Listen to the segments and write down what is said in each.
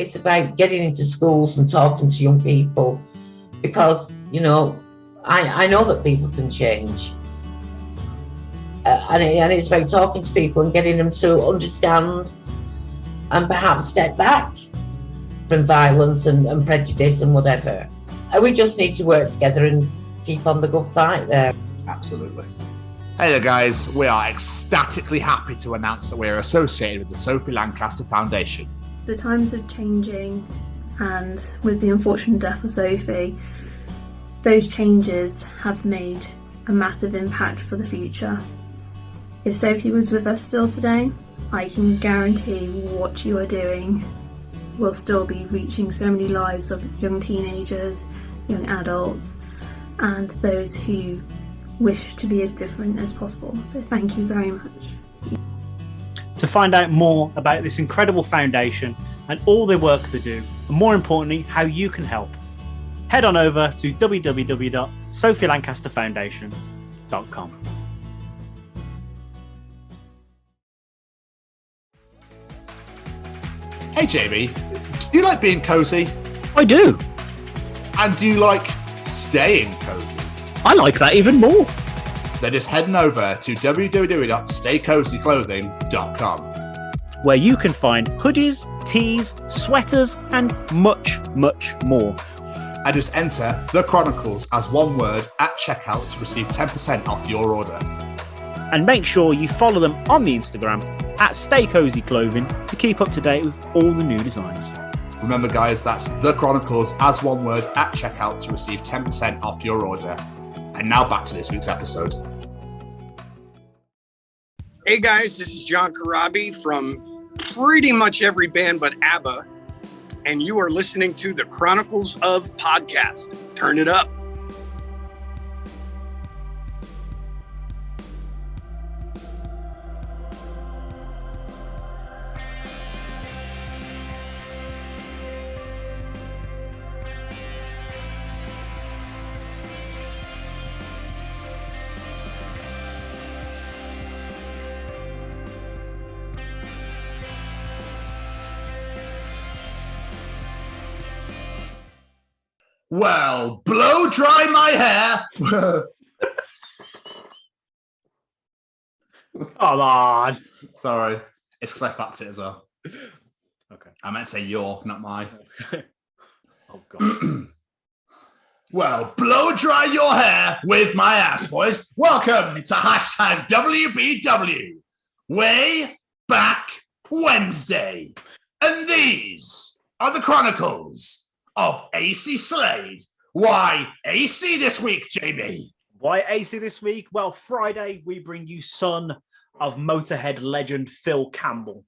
it's about getting into schools and talking to young people, because, you know, I know that people can change. And it's about talking to people and getting them to understand and perhaps step back from violence and prejudice and whatever. And we just need to work together and keep on the good fight there. Absolutely. Hey there, guys. We are ecstatically happy to announce that we are associated with the Sophie Lancaster Foundation. The times are changing, and with the unfortunate death of Sophie, those changes have made a massive impact for the future. If Sophie was with us still today, I can guarantee what you are doing will still be reaching so many lives of young teenagers, young adults, and those who wish to be as different as possible. So thank you very much. To find out more about this incredible foundation and all the work they do, and more importantly, how you can help, head on over to www.sophielancasterfoundation.com. Hey, Jamie, do you like being cozy? I do. And do you like staying cozy? I like that even more. Then just heading over to www.staycozyclothing.com, where you can find hoodies, tees, sweaters, and much, much more. And just enter the Chronicles as one word at checkout to receive 10% off your order. And make sure you follow them on the Instagram at Stay Cozy Clothing to keep up to date with all the new designs. Remember, guys, that's the Chronicles as one word at checkout to receive 10% off your order. And now back to this week's episode. Hey guys, this is John Karabi from pretty much every band but ABBA, and you are listening to the Chronicles of Podcast. Turn it up. Well, blow dry my hair. Come on. Sorry. It's because I fucked it as well. Okay. I meant to say your, not my. Oh, God. Well, blow dry your hair with my ass, boys. Welcome to hashtag WBW. Way back Wednesday. And these are the Chronicles of Acey Slade. Why Acey this week, Jamie? Why Acey this week? Well, Friday, we bring you son of Motorhead legend Phil Campbell.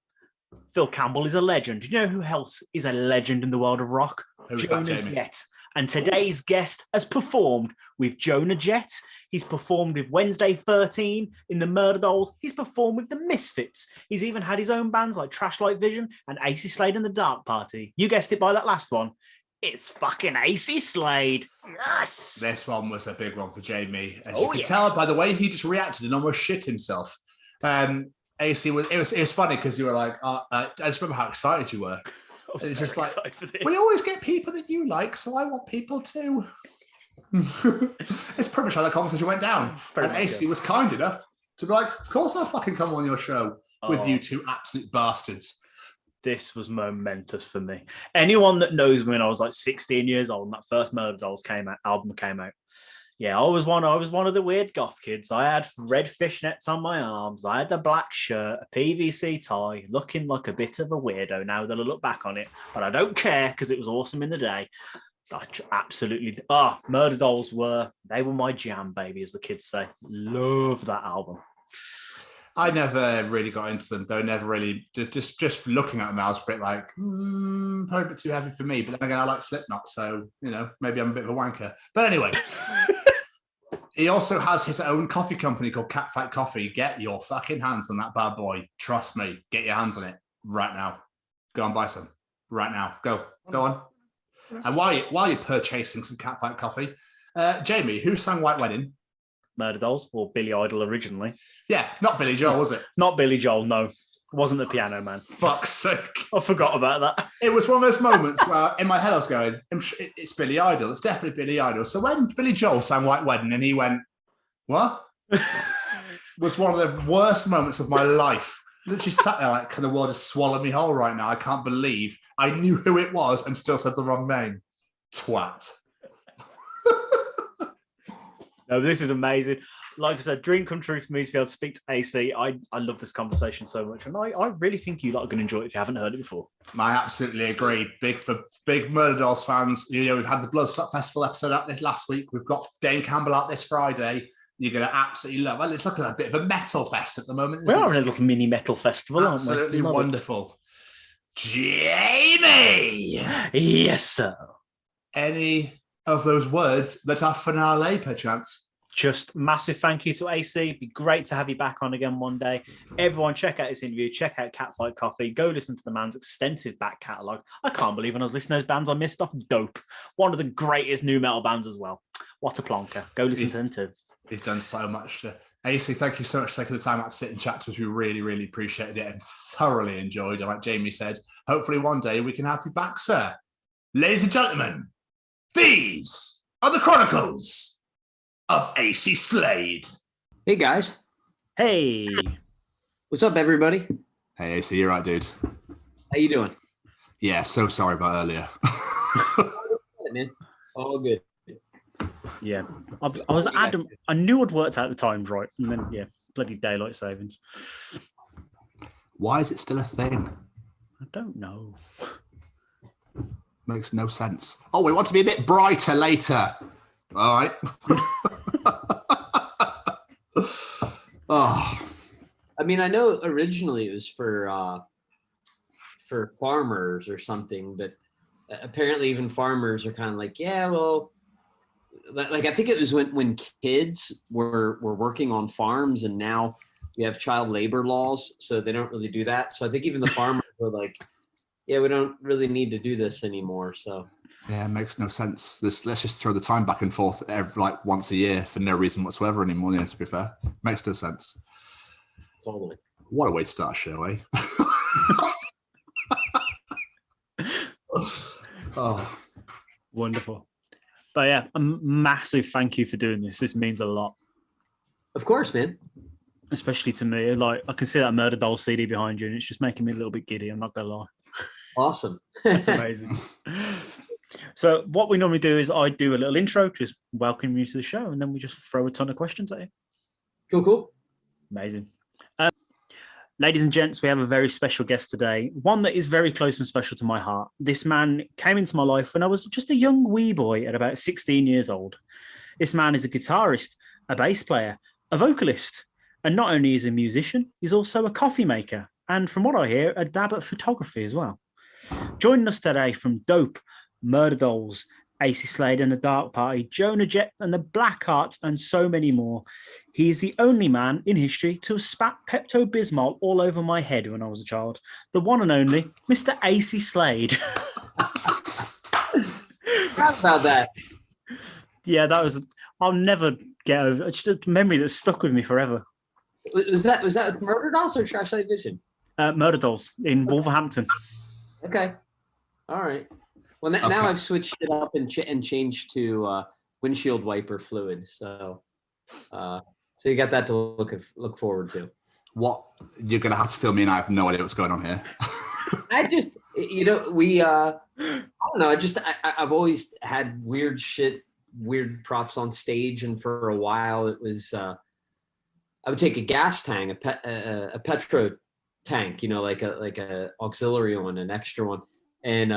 Phil Campbell is a legend. Do you know who else is a legend in the world of rock? Who's that, Jamie? Jett. And today's guest has performed with Joan Jett. He's performed with Wednesday 13 in the Murderdolls. He's performed with the Misfits. He's even had his own bands like Trash Light Vision and Acey Slade and the Dark Party. You guessed it by that last one. It's fucking Acey Slade. Yes. This one was a big one for Jamie. As you can tell by the way he just reacted and almost shit himself. Acey it was funny because you were like, I just remember how excited you were. It's just like, we always get people that you like, so I want people too. It's pretty much how that conversation went down. And Acey was kind enough to be like, of course I'll fucking come on your show with you two absolute bastards. This was momentous for me. Anyone that knows me when I was like 16 years old and that first Murderdolls album came out. Yeah, I was one of the weird goth kids. I had red fishnets on my arms. I had a black shirt, a PVC tie, looking like a bit of a weirdo now that I look back on it. But I don't care because it was awesome in the day. Absolutely. Murderdolls were my jam, baby, as the kids say. Love that album. I never really got into them, though. Never really, just looking at them, I was a bit like, probably a bit too heavy for me. But then again, I like Slipknot, so, maybe I'm a bit of a wanker. But anyway, he also has his own coffee company called Catfight Coffee. Get your fucking hands on that bad boy. Trust me, get your hands on it right now. Go and buy some right now. Go on. And while you're purchasing some Catfight Coffee, Jamie, who sang White Wedding? Murderdolls, or Billy Idol originally. Yeah, not Billy Joel, was it? Not Billy Joel, no. wasn't the Piano Man. Fuck's sake. I forgot about that. It was one of those moments where in my head I was going, it's Billy Idol. It's definitely Billy Idol. So when Billy Joel sang White Wedding and he went, what? Was one of the worst moments of my life. Literally sat there like, can the world just swallow me whole right now? I can't believe I knew who it was and still said the wrong name. Twat. No, this is amazing. Like I said, dream come true for me to be able to speak to AC. I love this conversation so much, and I really think you lot are going to enjoy it if you haven't heard it before. I absolutely agree. Big Murderdolls fans. You know, we've had the Bloodstock Festival episode out this last week. We've got Dane Campbell out this Friday. You're going to absolutely love it. It's like a bit of a metal fest at the moment. We are in a little mini metal festival, absolutely aren't we? Wonderful. Jamie! Yes, sir. Any of those words that are finale, perchance? Just massive thank you to AC. It'd be great to have you back on again one day. Everyone, check out this interview. Check out Catfight Coffee. Go listen to the man's extensive back catalogue. I can't believe when I was listening to those bands I missed off. Dope. One of the greatest new metal bands as well. What a plonker. Go listen to them too. He's done so much. AC, thank you so much for taking the time out to sit and chat to us. We really, really appreciated it and thoroughly enjoyed it. Like Jamie said, hopefully one day we can have you back, sir. Ladies and gentlemen, these are the Chronicles of Acey Slade. Hey guys. Hey. What's up, everybody? Hey AC, you're right, dude. How you doing? Yeah, so sorry about earlier. Man. All good. Yeah. I was adamant. I knew I'd worked out the times right. And then, bloody daylight savings. Why is it still a thing? I don't know. Makes no sense. Oh, we want to be a bit brighter later. All right. Oh. I mean, I know originally it was for farmers or something, but apparently even farmers are kind of like, yeah, well, like I think it was when kids were working on farms, and now we have child labor laws, so they don't really do that. So I think even the farmers were like, yeah, we don't really need to do this anymore. So yeah, it makes no sense. Let's just throw the time back and forth like once a year for no reason whatsoever anymore. To be fair, makes no sense. Totally. What a way to start a show, eh? Oh, wonderful. But yeah, a massive thank you for doing this. This means a lot. Of course, man. Especially to me. Like, I can see that Murderdolls CD behind you, and it's just making me a little bit giddy. I'm not gonna lie. Awesome. That's amazing. So what we normally do is I do a little intro, just welcome you to the show, and then we just throw a ton of questions at you. Cool. Amazing. Ladies and gents, we have a very special guest today, one that is very close and special to my heart. This man came into my life when I was just a young wee boy at about 16 years old. This man is a guitarist, a bass player, a vocalist, and not only is he a musician, he's also a coffee maker, and from what I hear, a dab at photography as well. Joining us today from Dope, Murderdolls, Acey Slade and the Dark Party, Joan Jett and the Black Hearts, and so many more. He is the only man in history to have spat Pepto-Bismol all over my head when I was a child. The one and only Mr. Acey Slade. How about that? Yeah, that was... I'll never get over... It's just a memory that's stuck with me forever. Was that with Murderdolls or Trash Light Vision? Murderdolls in Wolverhampton. Okay. All right. Well, now I've switched it up and changed to windshield wiper fluid. So you got that to look forward to. What you're gonna have to fill me in. I have no idea what's going on here. I just, I don't know. I've always had weird weird props on stage, and for a while it was I would take a gas tank, a petro tank, like a auxiliary one, an extra one, and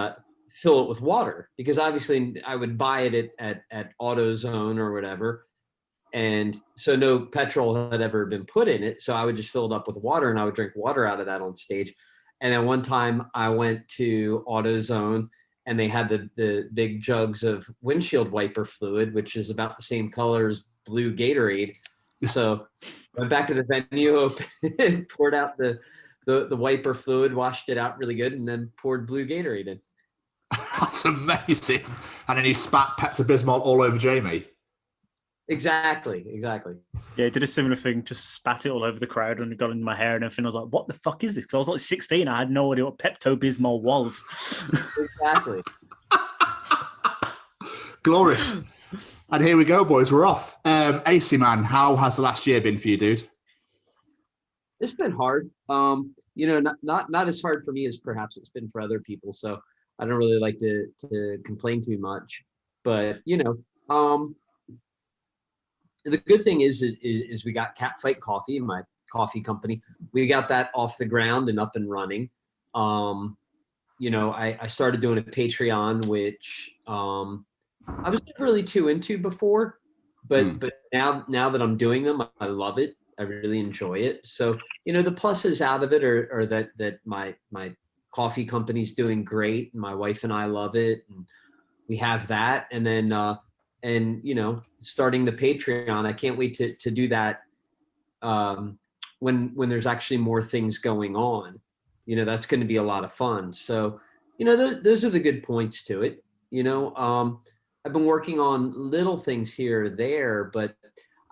fill it with water, because obviously I would buy it at AutoZone or whatever, and so no petrol had ever been put in it, so I would just fill it up with water, and I would drink water out of that on stage. And then one time I went to AutoZone, and they had the big jugs of windshield wiper fluid, which is about the same color as blue Gatorade. So went back to the venue, poured out the wiper fluid, washed it out really good, and then poured blue Gatorade in. That's amazing. And then he spat Pepto-Bismol all over Jamie. Exactly. Yeah, I did a similar thing, just spat it all over the crowd and it got in my hair and everything. I was like, what the fuck is this? Because I was like 16, I had no idea what Pepto-Bismol was. Exactly. Glorious. And here we go, boys. We're off. Acey, man, how has the last year been for you, dude? It's been hard. Not as hard for me as perhaps it's been for other people. So I don't really like to complain too much. But the good thing is we got Catfight Coffee, my coffee company. We got that off the ground and up and running. I started doing a Patreon, which I was never really too into before, but now that I'm doing them, I love it. I really enjoy it. So, the pluses out of it are that my coffee company's doing great. And my wife and I love it. And we have that. And then, starting the Patreon, I can't wait to do that when there's actually more things going on. That's going to be a lot of fun. So, those are the good points to it. I've been working on little things here or there, but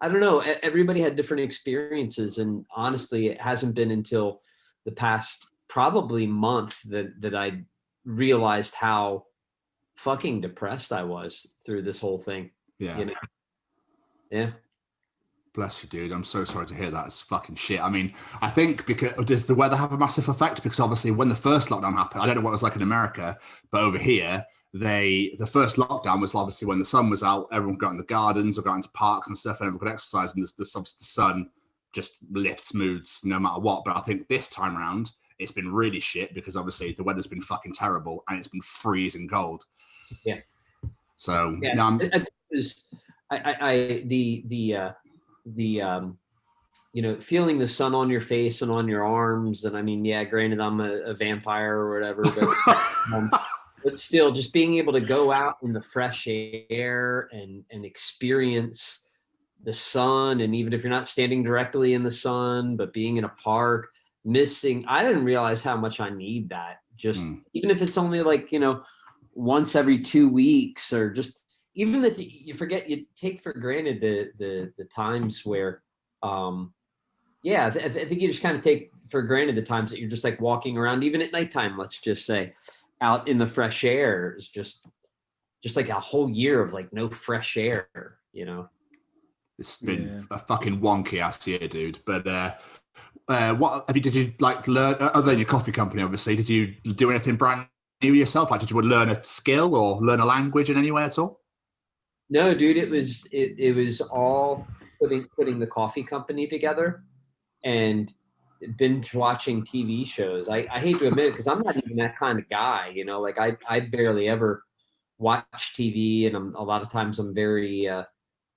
I don't know. Everybody had different experiences. And honestly, it hasn't been until the past probably month that I realized how fucking depressed I was through this whole thing. Yeah. Yeah. Bless you, dude. I'm so sorry to hear that. It's fucking shit. I mean, I think does the weather have a massive effect? Because obviously when the first lockdown happened, I don't know what it was like in America, but over here, the first lockdown was obviously when the sun was out, everyone got in the gardens or got into parks and stuff, and everyone could exercise, and the sun just lifts moods no matter what. But I think this time around, it's been really shit because obviously the weather's been fucking terrible and it's been freezing cold. Yeah. So yeah, now I think it was feeling the sun on your face and on your arms. And I mean, yeah, granted, I'm a vampire or whatever, but still, just being able to go out in the fresh air and experience the sun. And even if you're not standing directly in the sun, but being in a park, I didn't realize how much I need that. Just even if it's only like, once every 2 weeks, or just even that you take for granted the times where, I think you just kind of take for granted the times that you're just like walking around, even at nighttime, let's just say, out in the fresh air is just like a whole year of like no fresh air, It's been a fucking wonky ass year, dude. But did you like learn other than your coffee company? Obviously, did you do anything brand new yourself? Like, did you learn a skill or learn a language in any way at all? No, dude. It was all putting the coffee company together and binge watching TV shows. I hate to admit it because I'm not even that kind of guy. Like I barely ever watch TV, and a lot of times I'm very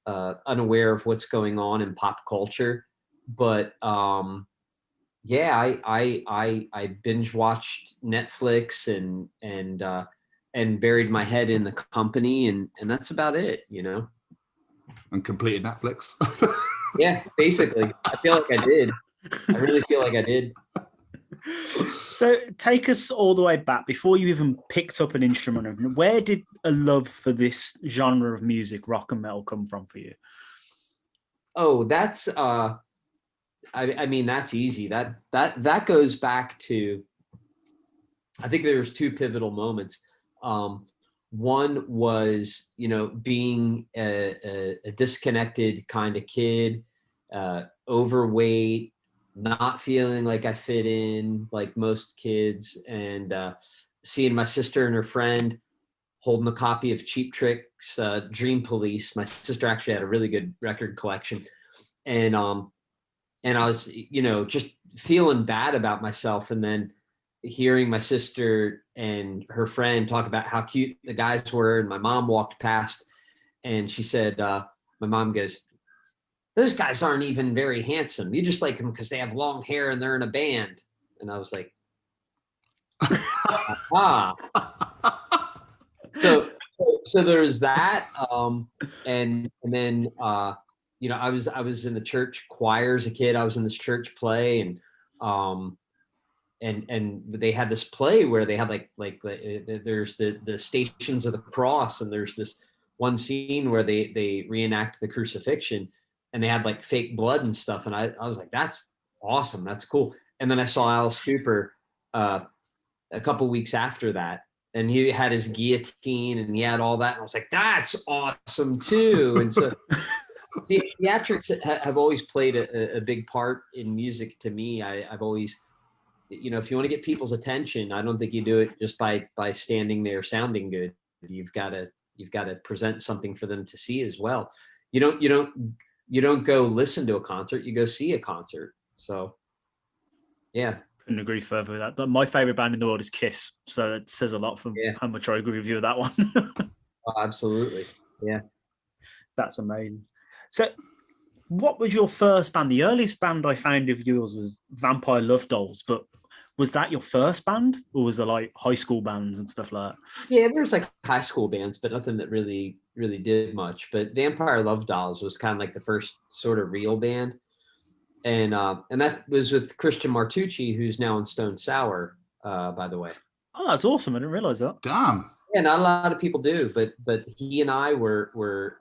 unaware of what's going on in pop culture. But I binge watched Netflix and buried my head in the company, and that's about it, And completed Netflix. Yeah, basically. I feel like I did. I really feel like I did. So take us all the way back before you even picked up an instrument. Where did a love for this genre of music, rock and metal, come from for you? Oh, that's I mean, that's easy. That goes back to, I think there's two pivotal moments. One was, being a disconnected kind of kid, overweight, not feeling like I fit in like most kids, and seeing my sister and her friend holding a copy of Cheap Trick's Dream Police. My sister actually had a really good record collection. And I was, just feeling bad about myself. And then hearing my sister and her friend talk about how cute the guys were. And my mom walked past and she said, my mom goes, "Those guys aren't even very handsome. You just like them because they have long hair and they're in a band." And I was like, ah. So there's that. And then, I was in the church choir as a kid. I was in this church play, and they had this play where they had like there's the Stations of the Cross, and there's this one scene where they reenact the crucifixion, and they had like fake blood and stuff. And I was like, that's awesome. That's cool. And then I saw Alice Cooper a couple weeks after that, and he had his guillotine and he had all that. And I was like, that's awesome too. And so the theatrics have always played a big part in music to me. I've always, if you want to get people's attention, I don't think you do it just by standing there sounding good. You've got to present something for them to see as well. You don't go listen to a concert, you go see a concert. So yeah. Couldn't agree further with that. My favorite band in the world is Kiss, so it says a lot from how much I agree with you with that one. Oh, absolutely. Yeah. That's amazing. So what was your first band? The earliest band I found of yours was Vampire Love Dolls, but was that your first band, or was there like high school bands and stuff like that? Yeah, there was like high school bands, but nothing that really did much. But Vampire Love Dolls was kind of like the first sort of real band. And that was with Christian Martucci, who's now in Stone Sour, by the way. Oh, that's awesome. I didn't realize that. Damn. Yeah, not a lot of people do, but he and I were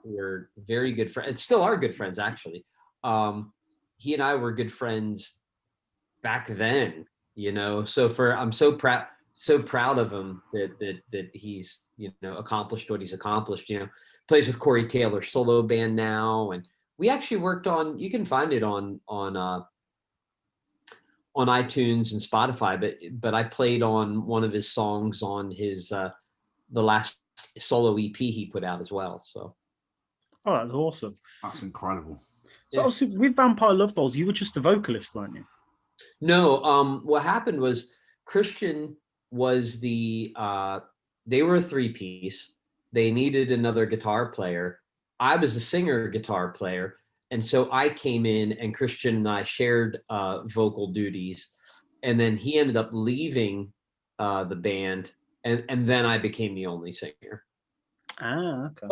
very good friends, and still are good friends, actually. He and I were good friends back then, so I'm so proud of him that he's, accomplished what he's accomplished, plays with Corey Taylor's solo band now. And we actually worked on, you can find it on iTunes and Spotify, but I played on one of his songs on his, the last solo EP he put out as well. So. Oh, that's awesome. That's incredible. So obviously with Vampire Love Dolls, you were just a vocalist, weren't you? No, what happened was Christian was they were a 3-piece. They needed another guitar player. I was a singer guitar player. And so I came in, and Christian and I shared vocal duties. And then he ended up leaving the band. And then I became the only singer. Ah, okay.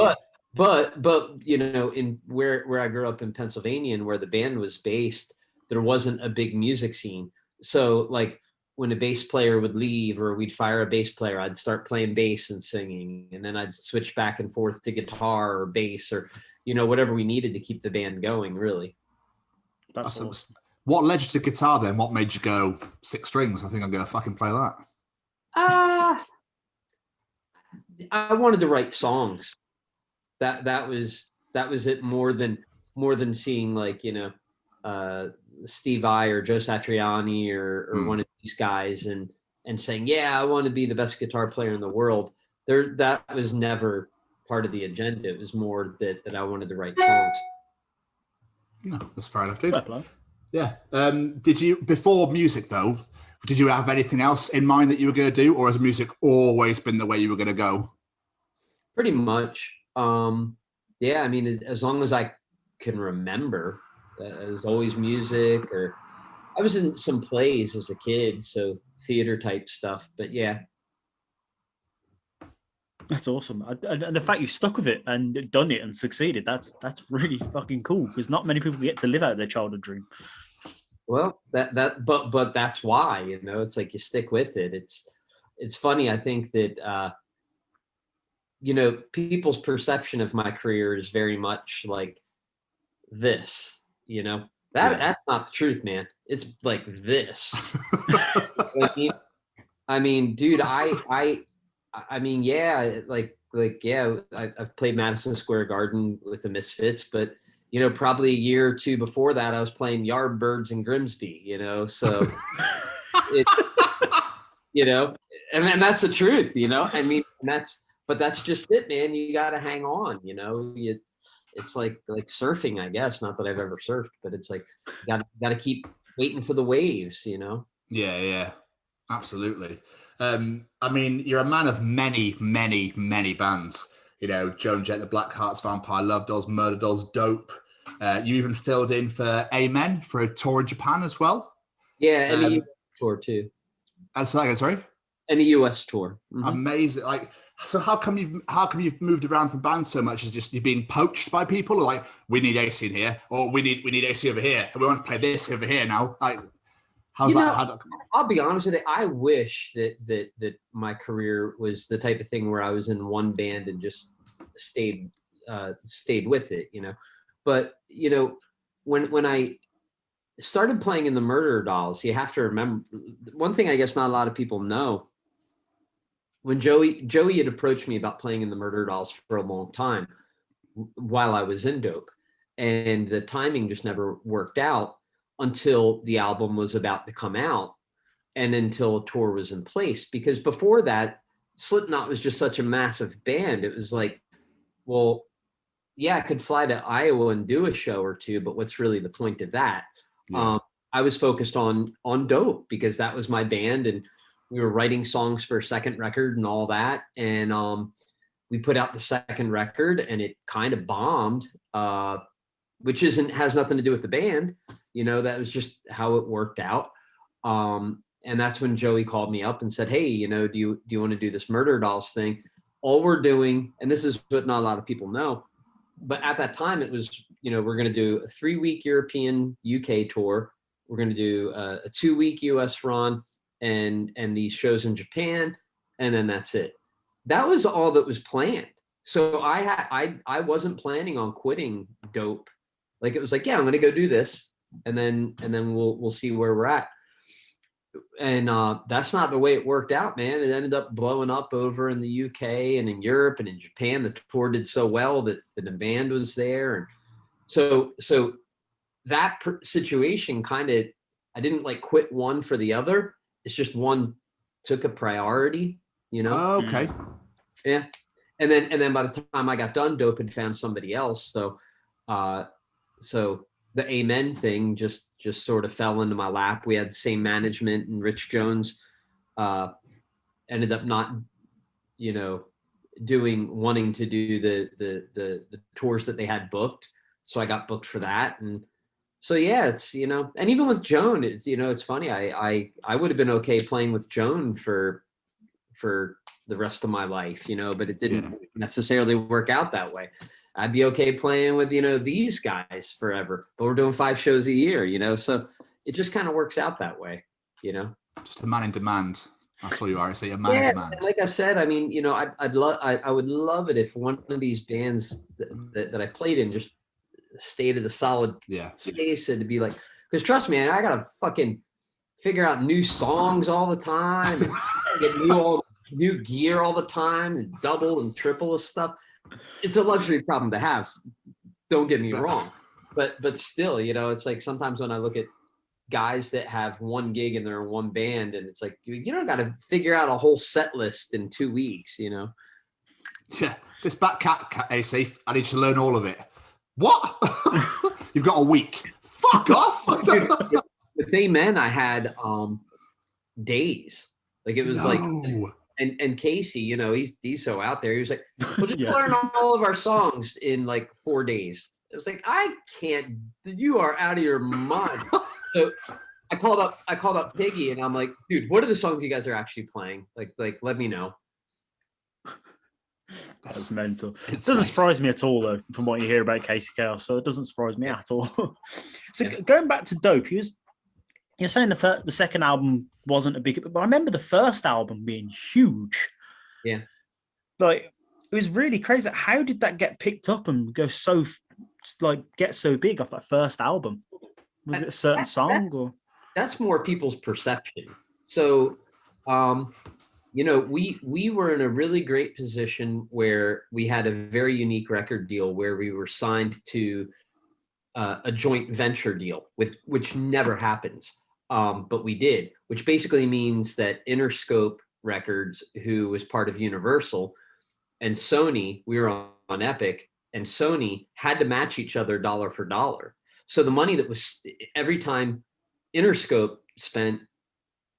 But in where I grew up in Pennsylvania and where the band was based, there wasn't a big music scene. So like when a bass player would leave or we'd fire a bass player, I'd start playing bass and singing, and then I'd switch back and forth to guitar or bass or whatever we needed to keep the band going, really. That's awesome. What led you to guitar then? What made you go 6 strings? I think I'm gonna fucking play that. I wanted to write songs. That was it, more than seeing like Steve Vai or Joe Satriani or one of these guys and saying, yeah, I want to be the best guitar player in the world. That was never part of the agenda. It was more that I wanted to write songs. No, that's fair enough, dude. Yeah. Did you, before music though, did you have anything else in mind that you were going to do, or has music always been the way you were going to go? Pretty much. Yeah, I mean, as long as I can remember, it was always music, or I was in some plays as a kid, so theater type stuff, but yeah. That's awesome. And the fact you've stuck with it and done it and succeeded, that's really fucking cool, because not many people get to live out their childhood dream. Well, but that's why, it's like you stick with it. It's funny. I think that, people's perception of my career is very much like this, that's not the truth, man. It's like this. I mean, dude, I mean, yeah, I've played Madison Square Garden with the Misfits, but probably a year or two before that, I was playing Yardbirds in Grimsby, so it, and that's the truth, I mean, but that's just it, man. You got to hang on, it's like surfing, I guess. Not that I've ever surfed, but it's like, you got to keep waiting for the waves, Yeah, absolutely. I mean, you're a man of many, many, many bands. Joan Jett, the Black Hearts, Vampire Love Dolls, Murderdolls, Dope. You even filled in for Amen for a tour in Japan as well. Yeah, and a US tour too. And so again, sorry. And a US tour. Mm-hmm. Amazing. So how come you've moved around from bands so much? Is just you're being poached by people, or like, we need AC in here, or we need AC over here, and we want to play this over here now? Like, how's that? I'll be honest with you. I wish that my career was the type of thing where I was in one band and just stayed with it, you know. But you know, when I started playing in the Murderdolls, you have to remember one thing. I guess not a lot of people know. When Joey had approached me about playing in the Murderdolls for a long time while I was in Dope, and the timing just never worked out until the album was about to come out and until a tour was in place. Because before that, Slipknot was just such a massive band. It was like, well, yeah, I could fly to Iowa and do a show or two, but what's really the point of that? Yeah. I was focused on Dope because that was my band, and we were writing songs for a second record and all that. And we put out the second record and it kind of bombed, which has nothing to do with the band. You know, that was just how it worked out. And that's when Joey called me up and said, hey, you know, do you want to do this Murderdolls thing? All we're doing, and this is what not a lot of people know, but at that time it was, you know, we're going to do a 3-week European UK tour. We're going to do a 2-week US run and these shows in Japan. And then that's it. That was all that was planned. So I wasn't planning on quitting Dope. Like, it was like, yeah, I'm going to go do this. And then we'll see where we're at. And that's not the way it worked out, man. It ended up blowing up over in the UK and in Europe and in Japan. The tour did so well that the band was there. And so that situation kind of, I didn't like quit one for the other. It's just one took a priority, you know? Oh, okay. Yeah. And then by the time I got done, Dope had found somebody else. So the Amen thing just sort of fell into my lap. We had the same management, and Rich Jones ended up not, you know, wanting to do the tours that they had booked. So I got booked for that. And so, yeah, it's, you know, and even with Joan, it's, you know, it's funny. I would have been okay playing with Joan for the rest of my life, you know, but it didn't necessarily work out that way. I'd be okay playing with, you know, these guys forever, but we're doing 5 shows a year, you know, so it just kind of works out that way, you know. Just a man in demand. That's what you are. I say a man in demand. Like I said, I mean, you know, I would love it if one of these bands that I played in just stayed at the solid space, and to be like, because trust me, I gotta fucking figure out new songs all the time, and get new gear all the time, and double and triple of stuff. It's a luxury problem to have. Don't get me wrong, but still, you know, it's like sometimes when I look at guys that have one gig and they're in one band, and it's like, you don't got to figure out a whole set list in 2 weeks, you know. Yeah, this back cat AC, I need to learn all of it. What? You've got a week. Fuck off. With Amen, I had days. Like, it was like. And Casey, you know, he's so out there. He was like, we'll just learn all of our songs in like 4 days. It was like, I can't, you are out of your mind. So I called up Piggy, and I'm like, dude, what are the songs you guys are actually playing? Like let me know. That's mental. It doesn't surprise me at all, though, from what you hear about Casey Chaos. So it doesn't surprise me at all. So going back to Dope, you're saying the second album wasn't a big, but I remember the first album being huge. Yeah. Like, it was really crazy. How did that get picked up and get so big off that first album? Was it a certain song or? That's more people's perception. So, you know, we were in a really great position where we had a very unique record deal where we were signed to a joint venture deal which never happens. But we did, which basically means that Interscope Records, who was part of Universal, and Sony, we were on Epic, and Sony had to match each other dollar for dollar. So the money that was, every time Interscope spent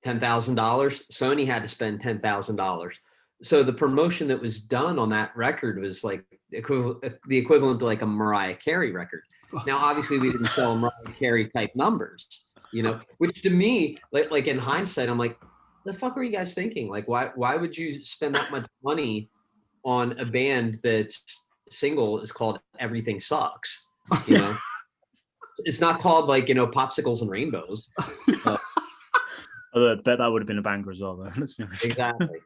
$10,000, Sony had to spend $10,000. So the promotion that was done on that record was like the equivalent to like a Mariah Carey record. Now, obviously, we didn't sell Mariah Carey type numbers. You know, which to me, like in hindsight, I'm like, the fuck were you guys thinking? Like, why would you spend that much money on a band that's single is called Everything Sucks? You know, it's not called like, you know, Popsicles and Rainbows. I bet that would have been a banger as well, though. Let's be honest. Exactly.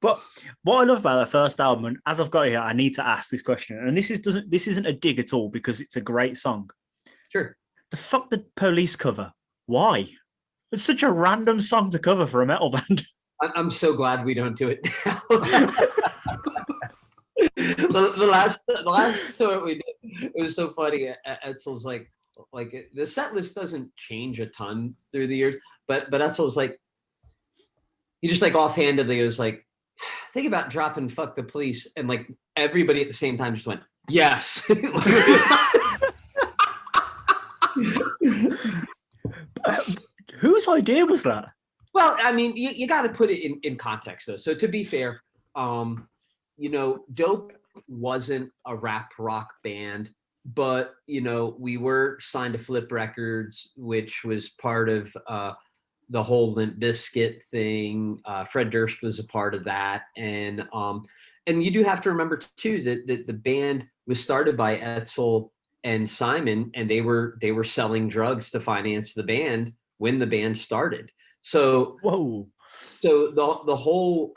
But what I love about their first album, and as I've got here, I need to ask this question, and this isn't a dig at all because it's a great song. Sure. The fuck the Police cover? Why? It's such a random song to cover for a metal band. I'm so glad we don't do it now. the last tour we did, it was so funny. Etzel's like the set list doesn't change a ton through the years, but Etzel's like, he just like offhandedly was like, think about dropping "Fuck the Police," and like everybody at the same time just went, yes. Whose idea was that? Well, I mean, you got to put it in context, though. So to be fair, Dope wasn't a rap rock band, but, we were signed to Flip Records, which was part of the whole Limp Bizkit thing. Fred Durst was a part of that. And you do have to remember, too, that the band was started by Etzel and Simon, and they were selling drugs to finance the band when the band started. So, whoa! So the whole,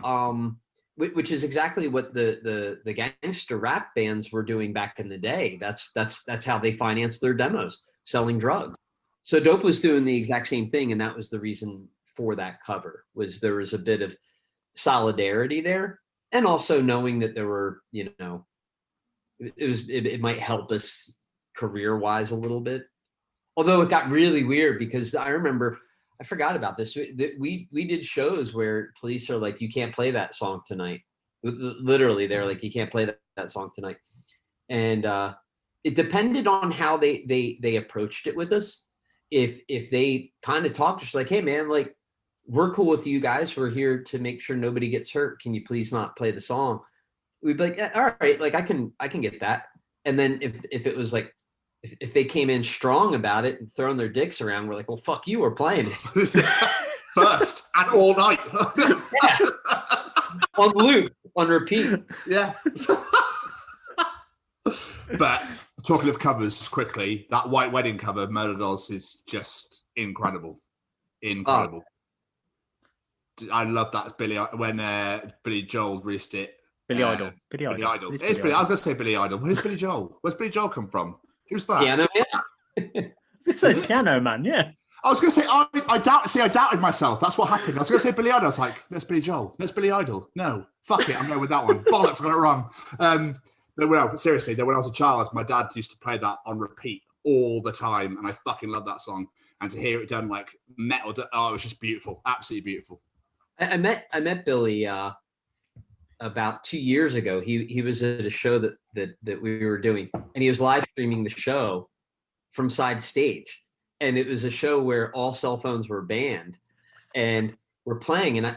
which is exactly what the gangster rap bands were doing back in the day. That's how they financed their demos, selling drugs. So Dope was doing the exact same thing, and that was the reason for that cover. Was there was a bit of solidarity there, and also knowing that there were, it might help us career-wise a little bit. Although it got really weird because I remember. I forgot about this. We did shows where police are like, you can't play that song tonight. Literally, they're like, you can't play that song tonight. And it depended on how they approached it with us. If they kind of talked to us like, hey man, like we're cool with you guys. We're here to make sure nobody gets hurt. Can you please not play the song? We'd be like, all right, like I can get that. And then if it was like, if they came in strong about it and throwing their dicks around, we're like, well, fuck you, we're playing it. First and all night. Yeah. On loop, on repeat. Yeah. But talking of covers, just quickly, that White Wedding cover, Murderdolls, is just incredible. Incredible. Oh. I love that when Billy Joel released it. Billy Idol. Billy Idol. It's Billy. I was going to say Billy Idol. Where's Billy Joel? Where's Billy Joel come from? Who's that? Piano Man. It's a Piano Man, yeah. I was going to say, I doubted myself. That's what happened. I was going to say Billy Idol. I was like, that's Billy Joel. That's Billy Idol. No, fuck it. I'm going with that one. Bollocks, I got it wrong. But seriously, when I was a child, my dad used to play that on repeat all the time. And I fucking love that song. And to hear it done like metal, it was just beautiful. Absolutely beautiful. I met Billy about 2 years ago. He was at a show that we were doing, and he was live streaming the show from side stage. And it was a show where all cell phones were banned, and we're playing, and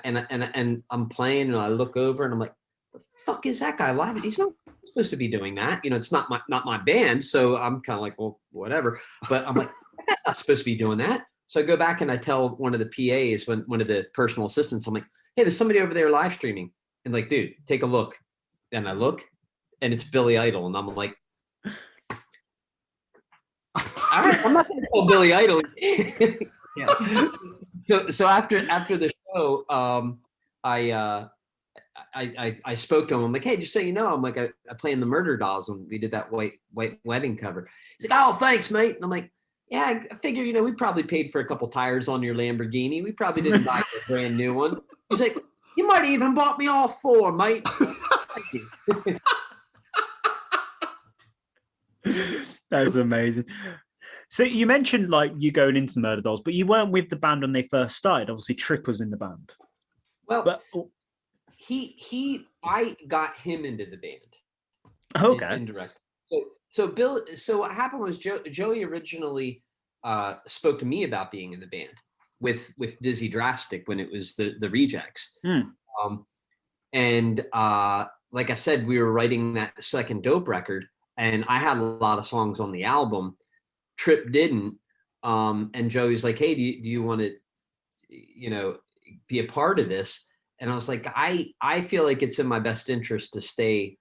I'm playing, and I look over, and I'm like, "The fuck is that guy live? He's not supposed to be doing that. It's not my band." So I'm kind of like, well, whatever. But I'm like, that's not supposed to be doing that. So I go back and I tell one of the PAs, one of the personal assistants, I'm like, hey, there's somebody over there live streaming. And like, dude, take a look. And I look, and it's Billy Idol. And I'm like, all right, I'm not going to call Billy Idol. Yeah. So after the show, I spoke to him. I'm like, hey, just so you know, I'm like, I play in the Murderdolls, and we did that white wedding cover. He's like, oh, thanks, mate. And I'm like, yeah, I figure, we probably paid for a couple tires on your Lamborghini. We probably didn't buy a brand new one. He's like, you might have even bought me all four, mate. That's amazing. So you mentioned like you going into the Murderdolls, but you weren't with the band when they first started. Obviously, Tripp was in the band. Well, I got him into the band. Okay. Indirect. So Bill. So what happened was Joey originally spoke to me about being in the band with Dizzy Drastic when it was the Rejects. And like I said, we were writing that second Dope record, and I had a lot of songs on the album. Tripp didn't. And Joey's like, hey, do you want to, be a part of this? And I was like, I feel like it's in my best interest to stay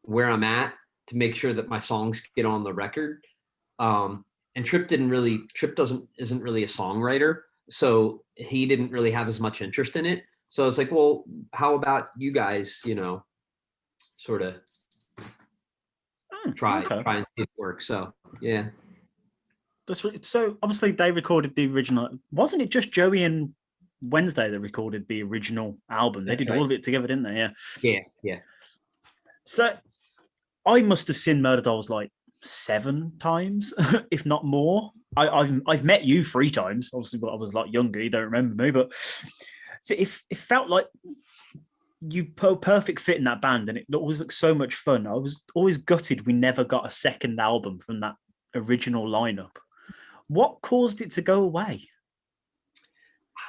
where I'm at, to make sure that my songs get on the record. And Tripp isn't really a songwriter, so he didn't really have as much interest in it. So I was like, well, how about you guys, sort of try and see it work. So yeah. So obviously they recorded the original. Wasn't it just Joey and Wednesday that recorded the original album? They did all of it together, didn't they? Yeah. Yeah. So I must have seen Murderdolls like 7 times, if not more. I've met you 3 times. Obviously, but I was a lot younger. You don't remember me, but so it felt like you perfect fit in that band, and it was like so much fun. I was always gutted we never got a second album from that original lineup. What caused it to go away?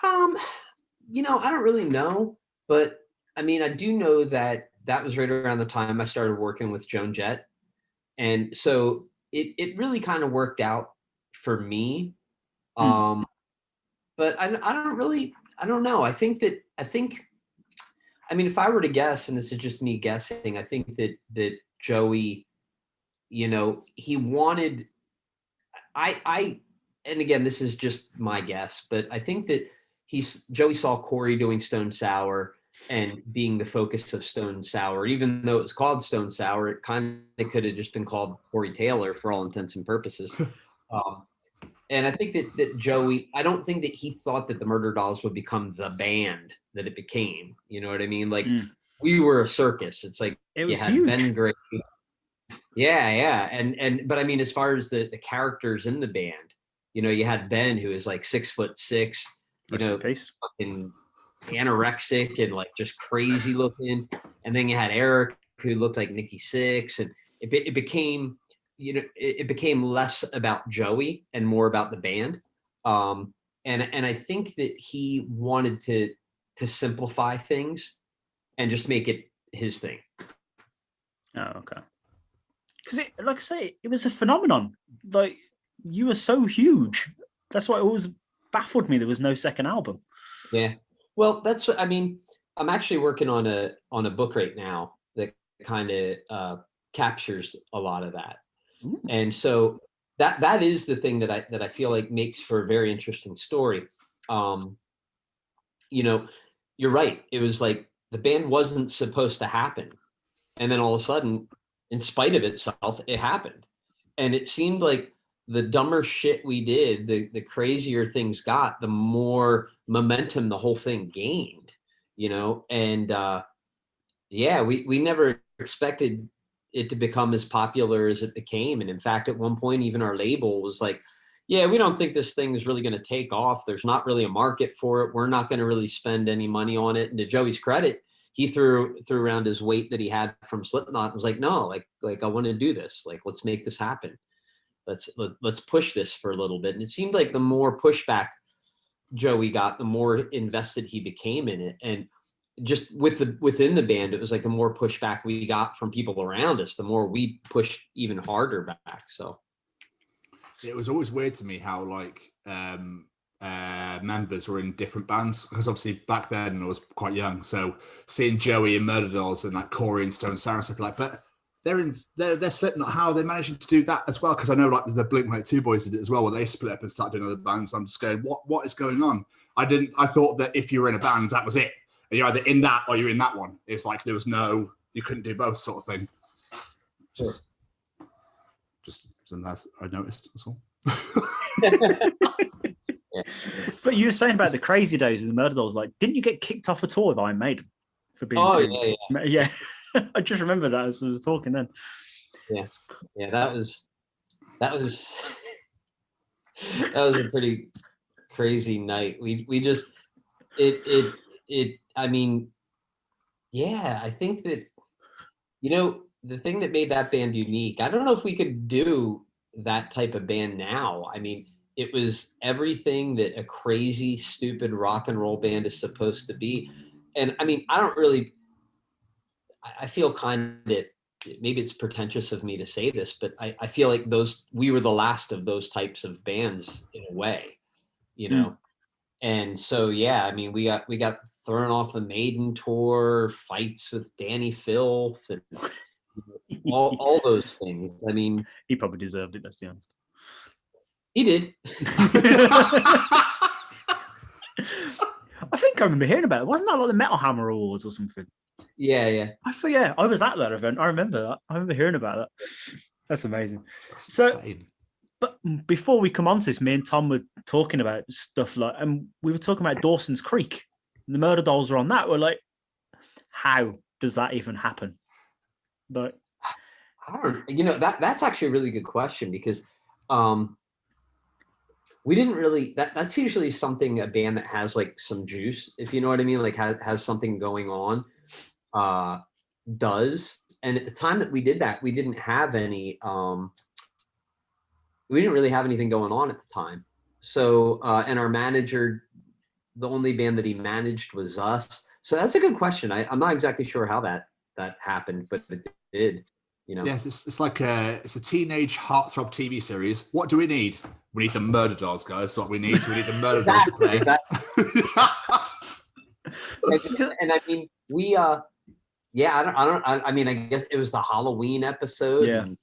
I don't really know, but I mean, I do know that was right around the time I started working with Joan Jett. And so it really kind of worked out for me. But I don't know. I think, if I were to guess, and this is just me guessing, I think that Joey, he wanted, and again, this is just my guess, but I think that Joey saw Corey doing Stone Sour and being the focus of Stone Sour. Even though it was called Stone Sour, it kind of could have just been called Corey Taylor for all intents and purposes. And I think that Joey, I don't think that he thought that the Murderdolls would become the band that it became. You know what I mean? Like we were a circus. It's like you had huge. Ben Gray. Yeah. But I mean, as far as the characters in the band, you had Ben, who is like 6'6", fucking anorexic and like just crazy looking. And then you had Eric, who looked like Nikki Sixx, and it became, it became less about Joey and more about the band. And I think that he wanted to simplify things and just make it his thing. Oh, okay. Because like I say, it was a phenomenon. Like, you were so huge. That's why it always baffled me there was no second album. Yeah. Well, that's what I mean. I'm actually working on a book right now that kind of captures a lot of that. Ooh. And so that is the thing that I feel like makes for a very interesting story. You're right. It was like the band wasn't supposed to happen. And then all of a sudden, in spite of itself, it happened. And it seemed like the dumber shit we did, the crazier things got, the more momentum the whole thing gained, and we never expected it to become as popular as it became. And in fact, at one point, even our label was like, yeah, we don't think this thing is really going to take off. There's not really a market for it. We're not going to really spend any money on it. And to Joey's credit, he threw around his weight that he had from Slipknot and was like, no, like I want to do this. Like, let's make this happen. Let's push this for a little bit. And it seemed like the more pushback Joey got, the more invested he became in it. And just within the band, it was like the more pushback we got from people around us, the more we pushed even harder back. So it was always weird to me how like members were in different bands, because obviously back then I was quite young. So seeing Joey and Murderdolls and like Corey and Stone Sour and stuff like that, but they're Slipknot. How are they managing to do that as well? Because I know like the Blink-182 boys did it as well, where they split up and started doing other bands. I'm just going, what is going on? I thought that if you were in a band, that was it. You're either in that or you're in that one. It's like there was you couldn't do both, sort of thing. Just something I noticed. That's all. But you were saying about the crazy days of the Murderdolls. Like, didn't you get kicked off a tour with Iron Maiden for being? Yeah. I just remember that as we were talking then. Yeah, that was a pretty crazy night. We just I mean, yeah, I think that the thing that made that band unique, I don't know if we could do that type of band now. I mean, it was everything that a crazy, stupid rock and roll band is supposed to be. And I mean, I feel kind of, maybe it's pretentious of me to say this, but I feel like we were the last of those types of bands in a way, And so, yeah, I mean, we got thrown off the Maiden tour, fights with Danny Filth, and all those things. I mean, he probably deserved it, let's be honest. He did. I think I remember hearing about it. Wasn't that like the Metal Hammer Awards or something? Yeah. I thought, yeah, I was at that event. I remember that. I remember hearing about that. That's amazing. That's So, insane. but before we come on to this, me and Tom were talking about stuff like, and we were talking about Dawsons Creek. And the Murderdolls were on that. We're like, how does that even happen? But I don't. That's actually a really good question because we didn't really. That's usually something a band that has like some juice, if you know what I mean, like has something going on, does. And at the time that we did that, we didn't have any. We didn't really have anything going on at the time. So, and our manager, the only band that he managed was us. So that's a good question. I'm not exactly sure how that happened, but it did. Yeah, it's like it's a teenage heartthrob TV series. What do we need? We need the Murderdolls, guys. That's what we need. We need the Murderdolls to play. And I mean, we I mean, I guess it was the Halloween episode. Yeah. And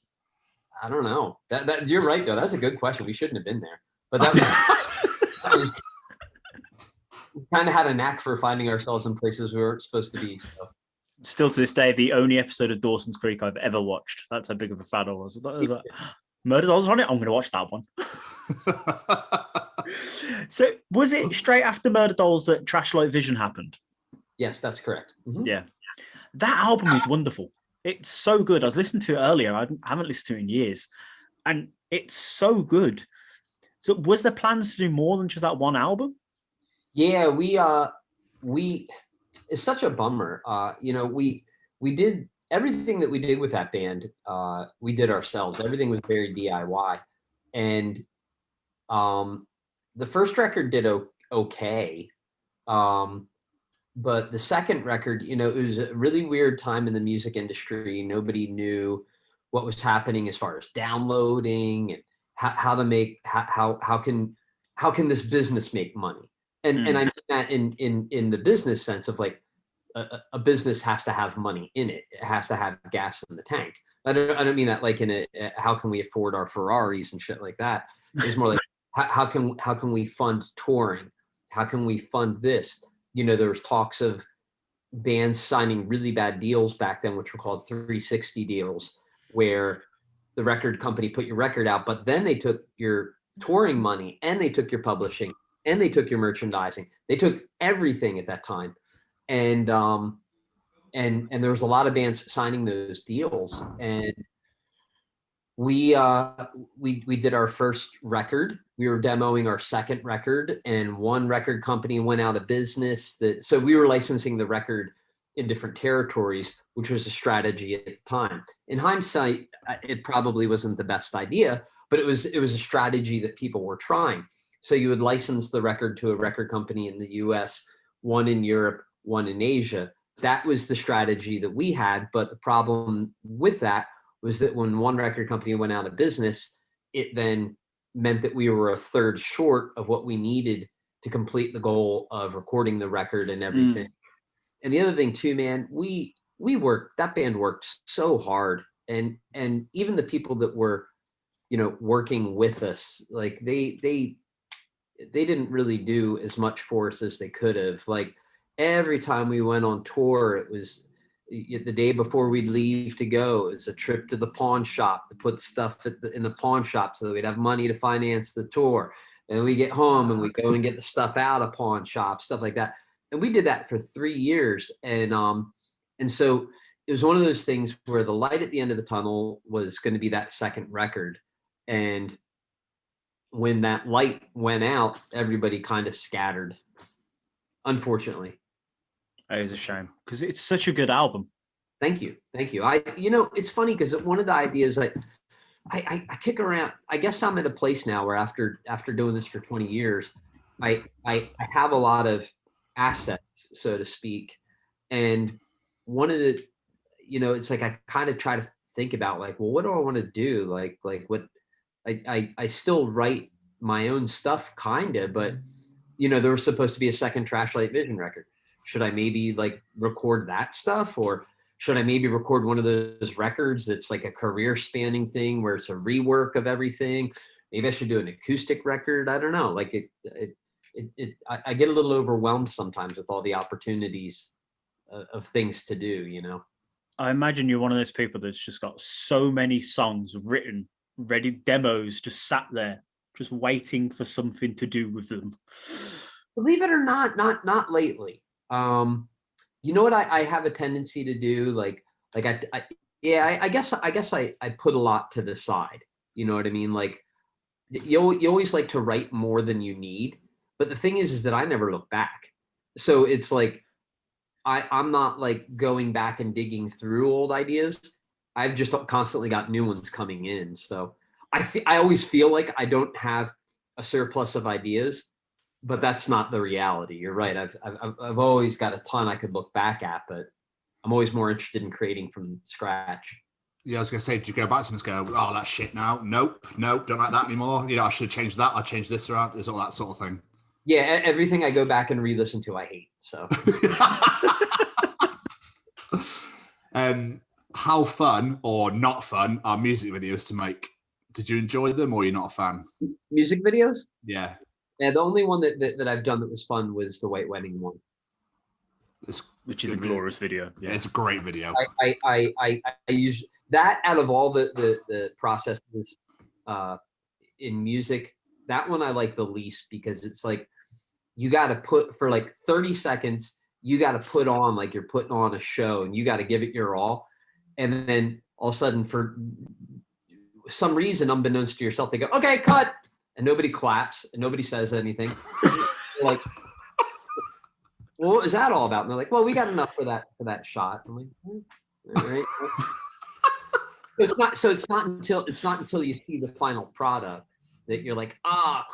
I don't know. That you're right though. That's a good question. We shouldn't have been there, but that was we kind of had a knack for finding ourselves in places we weren't supposed to be. So. Still to this day, the only episode of Dawsons Creek I've ever watched. That's how big of a fan I was. I was like, Murderdolls on it. I'm going to watch that one. So, was it straight after Murderdolls that Trash Light Vision happened? Yes, that's correct. Mm-hmm. Yeah, that album is wonderful. It's so good. I was listening to it earlier. I haven't listened to it in years, and it's so good. So, was there plans to do more than just that one album? Yeah, we it's such a bummer. We did everything that we did with that band. We did ourselves. Everything was very DIY, and the first record did okay. But the second record, it was a really weird time in the music industry. Nobody knew what was happening as far as downloading and how to make how can this business make money. And I mean that in the business sense of like a business has to have money in it. It has to have gas in the tank. I don't mean that like in a how can we afford our Ferraris and shit like that. It's more like how can we fund touring? How can we fund this? There was talks of bands signing really bad deals back then, which were called 360 deals, where the record company put your record out, but then they took your touring money and they took your publishing and they took your merchandising. They took everything at that time. And there was a lot of bands signing those deals. And we did our first record. We were demoing our second record, and one record company went out of business. So we were licensing the record in different territories, which was a strategy at the time. In hindsight, it probably wasn't the best idea, but it was a strategy that people were trying. So you would license the record to a record company in the US, one in Europe, one in Asia. That was the strategy that we had. But the problem with that was that when one record company went out of business, it then meant that we were a third short of what we needed to complete the goal of recording the record and everything. And the other thing too, man, that band worked so hard. And even the people that were, working with us, like they didn't really do as much for us as they could have. Like every time we went on tour, it was the day before we'd leave to go, it was a trip to the pawn shop to put stuff in the pawn shop so that we'd have money to finance the tour. And we get home and we go and get the stuff out of pawn shops, stuff like that. And we did that for 3 years. And so it was one of those things where the light at the end of the tunnel was going to be that second record. And when that light went out, everybody kind of scattered, unfortunately. It is a shame because it's such a good album. Thank you. It's funny because one of the ideas I kick around, I guess I'm at a place now where after doing this for 20 years, I have a lot of assets, so to speak. And one of the, it's like, I kind of try to think about like, well, what do I want to do? Like what I still write my own stuff kind of, but there was supposed to be a second Trash Light Vision record. Should I maybe like record that stuff, or should I maybe record one of those records that's like a career spanning thing where it's a rework of everything? Maybe I should do an acoustic record. I don't know. Like I get a little overwhelmed sometimes with all the opportunities of things to do, you know. I imagine you're one of those people that's just got so many songs written, ready demos, just sat there, just waiting for something to do with them. Believe it or not lately. You know what I have a tendency to do? I guess I put a lot to the side. You know what I mean? Like you always like to write more than you need. But the thing is that I never look back. So it's like, I'm not like going back and digging through old ideas. I've just constantly got new ones coming in. So I always feel like I don't have a surplus of ideas, but that's not the reality. You're right. I've always got a ton I could look back at, but I'm always more interested in creating from scratch. Yeah, I was going to say, do you go back to them and go, oh, that's shit now? Nope, don't like that anymore. You know, I should change that. I'll change this around. There's all that sort of thing. Yeah, everything I go back and re-listen to, I hate. So, how fun or not fun are music videos to make? Did you enjoy them, or are you not a fan? Music videos? Yeah. Yeah, the only one that I've done that was fun was the White Wedding one, which is a glorious video. Yeah, it's a great video. I use that out of all the processes in music. That one I like the least because it's like you got to put for like 30 seconds. You got to put on like you're putting on a show, and you got to give it your all. And then all of a sudden, for some reason, unbeknownst to yourself, they go, "Okay, cut," and nobody claps and nobody says anything. Like, well, what was that all about? And they're like, "Well, we got enough for that shot." I'm like, all right. It's not until you see the final product that you're like,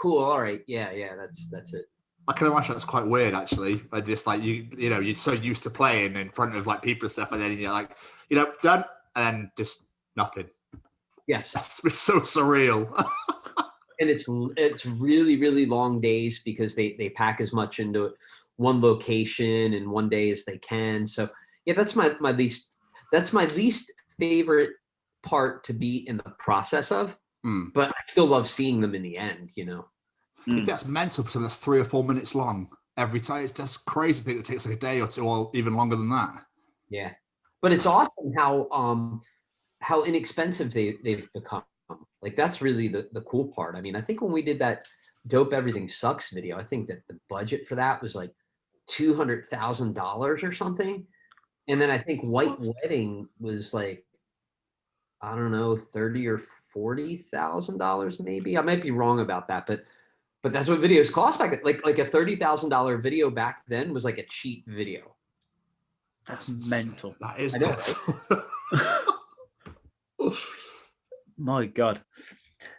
cool, all right, yeah, that's it. I can imagine that's quite weird, actually. But just like you know, you're so used to playing in front of like people and stuff, and then you're like, done, and then just nothing. Yes, it's so surreal. And it's really, really long days because they pack as much into one location in one day as they can. So yeah, that's my least favorite part to be in the process of. But I still love seeing them in the end, you know. I think that's mental for something that's 3 or 4 minutes long every time. It's just crazy to think it takes like a day or two or even longer than that. Yeah. But it's awesome how inexpensive they've become. Like that's really the cool part. I mean, I think when we did that Dope Everything Sucks video, I think that the budget for that was like $200,000 or something. And then I think White Wedding was like, I don't know, $30,000 or $40,000 maybe. I might be wrong about that, but that's what videos cost back then. Like a $30,000 video back then was like a cheap video. That's mental. That is mental. My God.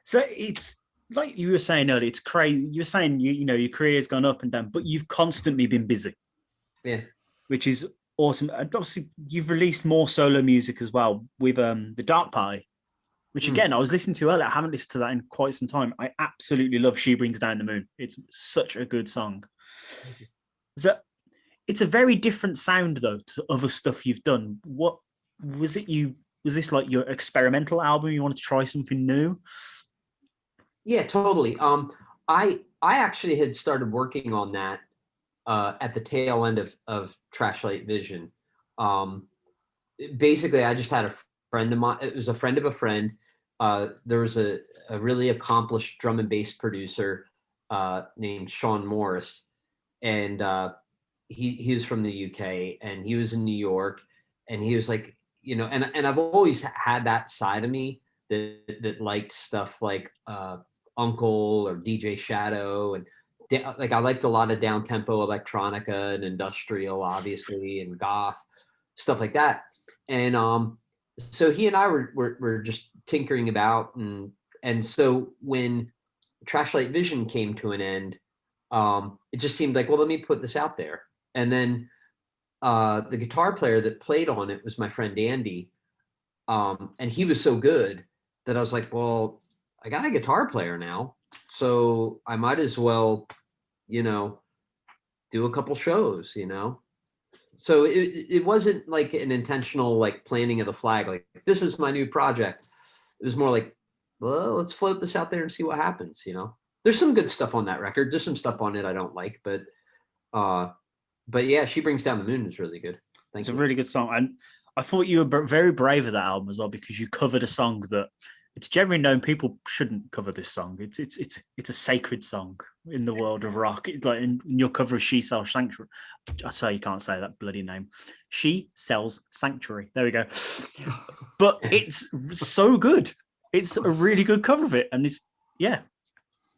So it's like you were saying earlier, it's crazy. You were saying you know your career's gone up and down, but you've constantly been busy. Yeah. Which is awesome. And obviously you've released more solo music as well with the Dark Party, which again I was listening to earlier. I haven't listened to that in quite some time. I absolutely love She Brings Down the Moon. It's such a good song. So it's a very different sound though to other stuff you've done. What was it? Was this like your experimental album? You wanted to try something new? Yeah, totally. I actually had started working on that at the tail end of Trashlight Vision. Basically, I just had a friend of mine. It was a friend of a friend. There was a really accomplished drum and bass producer named Sean Morris, and he was from the UK, and he was in New York, and he was like, and I've always had that side of me that liked stuff like Uncle or DJ Shadow, and like I liked a lot of down tempo electronica and industrial, obviously, and goth stuff like that. And so he and I were just tinkering about, and so when Trashlight Vision came to an end, it just seemed like, well, let me put this out there. And then the guitar player that played on it was my friend Andy, and he was so good that I was like, well, I got a guitar player now, so I might as well, do a couple shows, So it wasn't like an intentional like planting of the flag, like this is my new project. It was more like, well, let's float this out there and see what happens, there's some good stuff on that record. There's some stuff on it I don't like, but yeah, She Brings Down the Moon is really good. It's a really good song, and I thought you were very brave of that album as well, because you covered a song that it's generally known people shouldn't cover this song. It's a sacred song in the world of rock. Like in your cover of She Sells Sanctuary. I say you can't say that bloody name. She Sells Sanctuary. There we go. But it's so good. It's a really good cover of it, and it's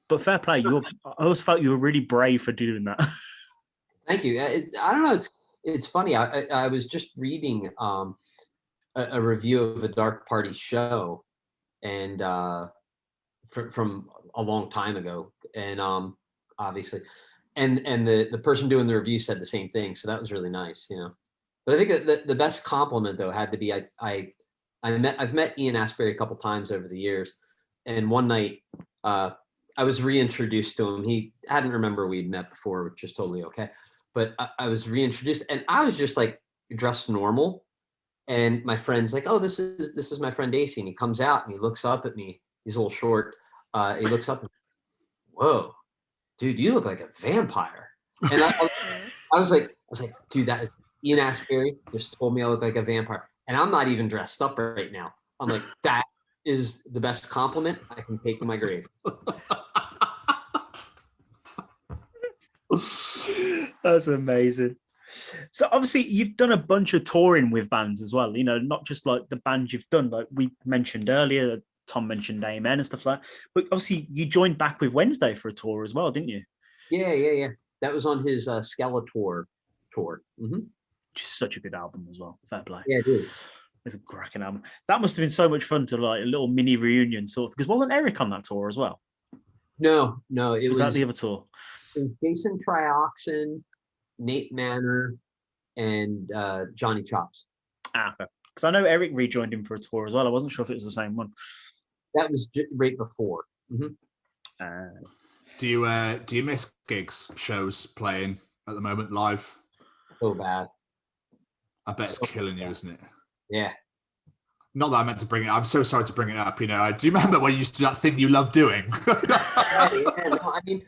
But fair play. I always felt you were really brave for doing that. Thank you. I don't know. It's funny. I was just reading a review of a Dark Party show, and from a long time ago, and obviously, and the person doing the review said the same thing. So that was really nice, you know. But I think that the best compliment though had to be I've met Ian Astbury a couple times over the years, and one night I was reintroduced to him. He hadn't remembered we'd met before, which is totally okay. But I was reintroduced, and I was just like dressed normal. And my friend's like, "Oh, this is my friend Acey." And he comes out and he looks up at me. He's a little short. He looks up and, "Whoa, dude, you look like a vampire." And I was like, "Dude, that Ian Astbury just told me I look like a vampire, and I'm not even dressed up right now." I'm like, that is the best compliment I can take to my grave. That's amazing. So obviously you've done a bunch of touring with bands as well, you know, not just like the bands you've done, like we mentioned earlier, Tom mentioned Amen and stuff like that, but obviously you joined back with Wednesday for a tour as well, didn't you? Yeah. That was on his Skeletor tour. Mm-hmm. Which is such a good album as well. Fair play. Yeah, it is. It's a cracking album. That must have been so much fun to like a little mini reunion sort of, because wasn't Eric on that tour as well? No, it was that the other tour? It was Jason Trioxin, Nate Manor, and Johnny Chops. Okay. Because I know Eric rejoined him for a tour as well. I wasn't sure if it was the same one. That was right before. Mm-hmm. Do you miss gigs, shows, playing at the moment live? So bad. I bet it's killing you, isn't it? Yeah. Not that I meant to bring it up. I'm so sorry to bring it up. You know, do you remember when you used to do that thing you love doing? No, I mean,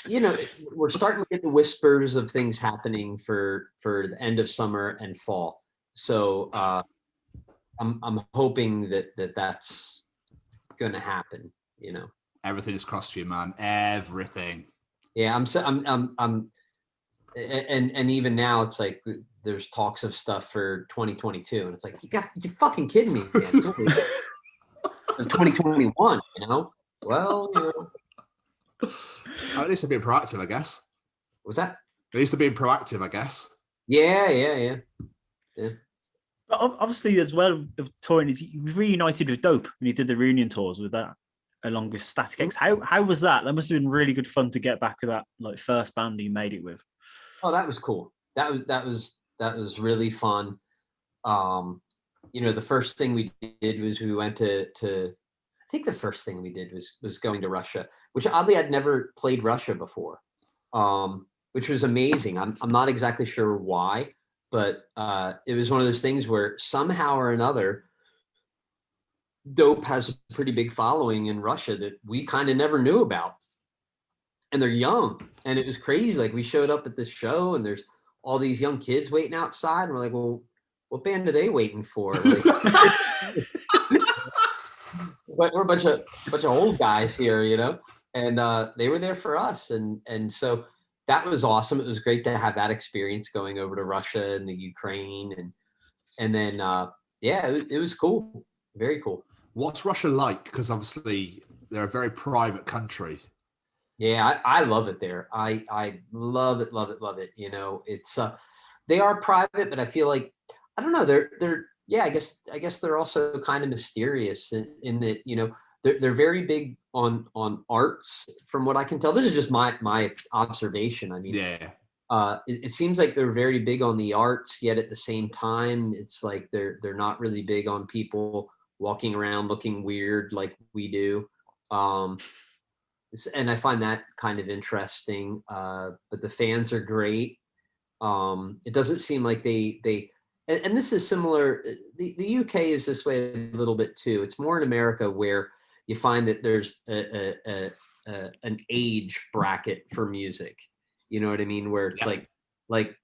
you know, we're starting to get the whispers of things happening for the end of summer and fall. So I'm hoping that's going to happen. You know, everything is crossed for you, man. Everything. Yeah, and even now it's like there's talks of stuff for 2022, and it's like you're fucking kidding me, man. It's only 2021, you know. Well, you know. At least they're being proactive, I guess. What's that? At least they're being proactive, I guess. Yeah. But obviously, as well, touring is you reunited with Dope when you did the reunion tours with that, along with Static X. How was that? That must have been really good fun to get back with that like first band you made it with. Oh, that was cool. That was really fun. You know, the first thing we did was we went to I think the first thing we did was going to Russia, which oddly I'd never played Russia before, which was amazing. I'm not exactly sure why, but it was one of those things where somehow or another, Dope has a pretty big following in Russia that we kind of never knew about. And they're young, and it was crazy. Like we showed up at this show, and there's all these young kids waiting outside, and we're like, "Well, what band are they waiting for?" Like, but we're a bunch of old guys here, you know. And they were there for us, and so that was awesome. It was great to have that experience going over to Russia and the Ukraine, and then it was cool, very cool. What's Russia like? Because obviously they're a very private country. Yeah, I love it there. I love it. You know, it's they are private, but I feel like I don't know. They're I guess they're also kind of mysterious in that, you know, they're very big on arts from what I can tell. This is just my observation. I mean, it seems like they're very big on the arts, yet at the same time, it's like they're not really big on people walking around looking weird like we do. And I find that kind of interesting, but the fans are great. It doesn't seem like they and this is similar. The UK is this way a little bit too. It's more in America where you find that there's an age bracket for music. You know what I mean? Where it's like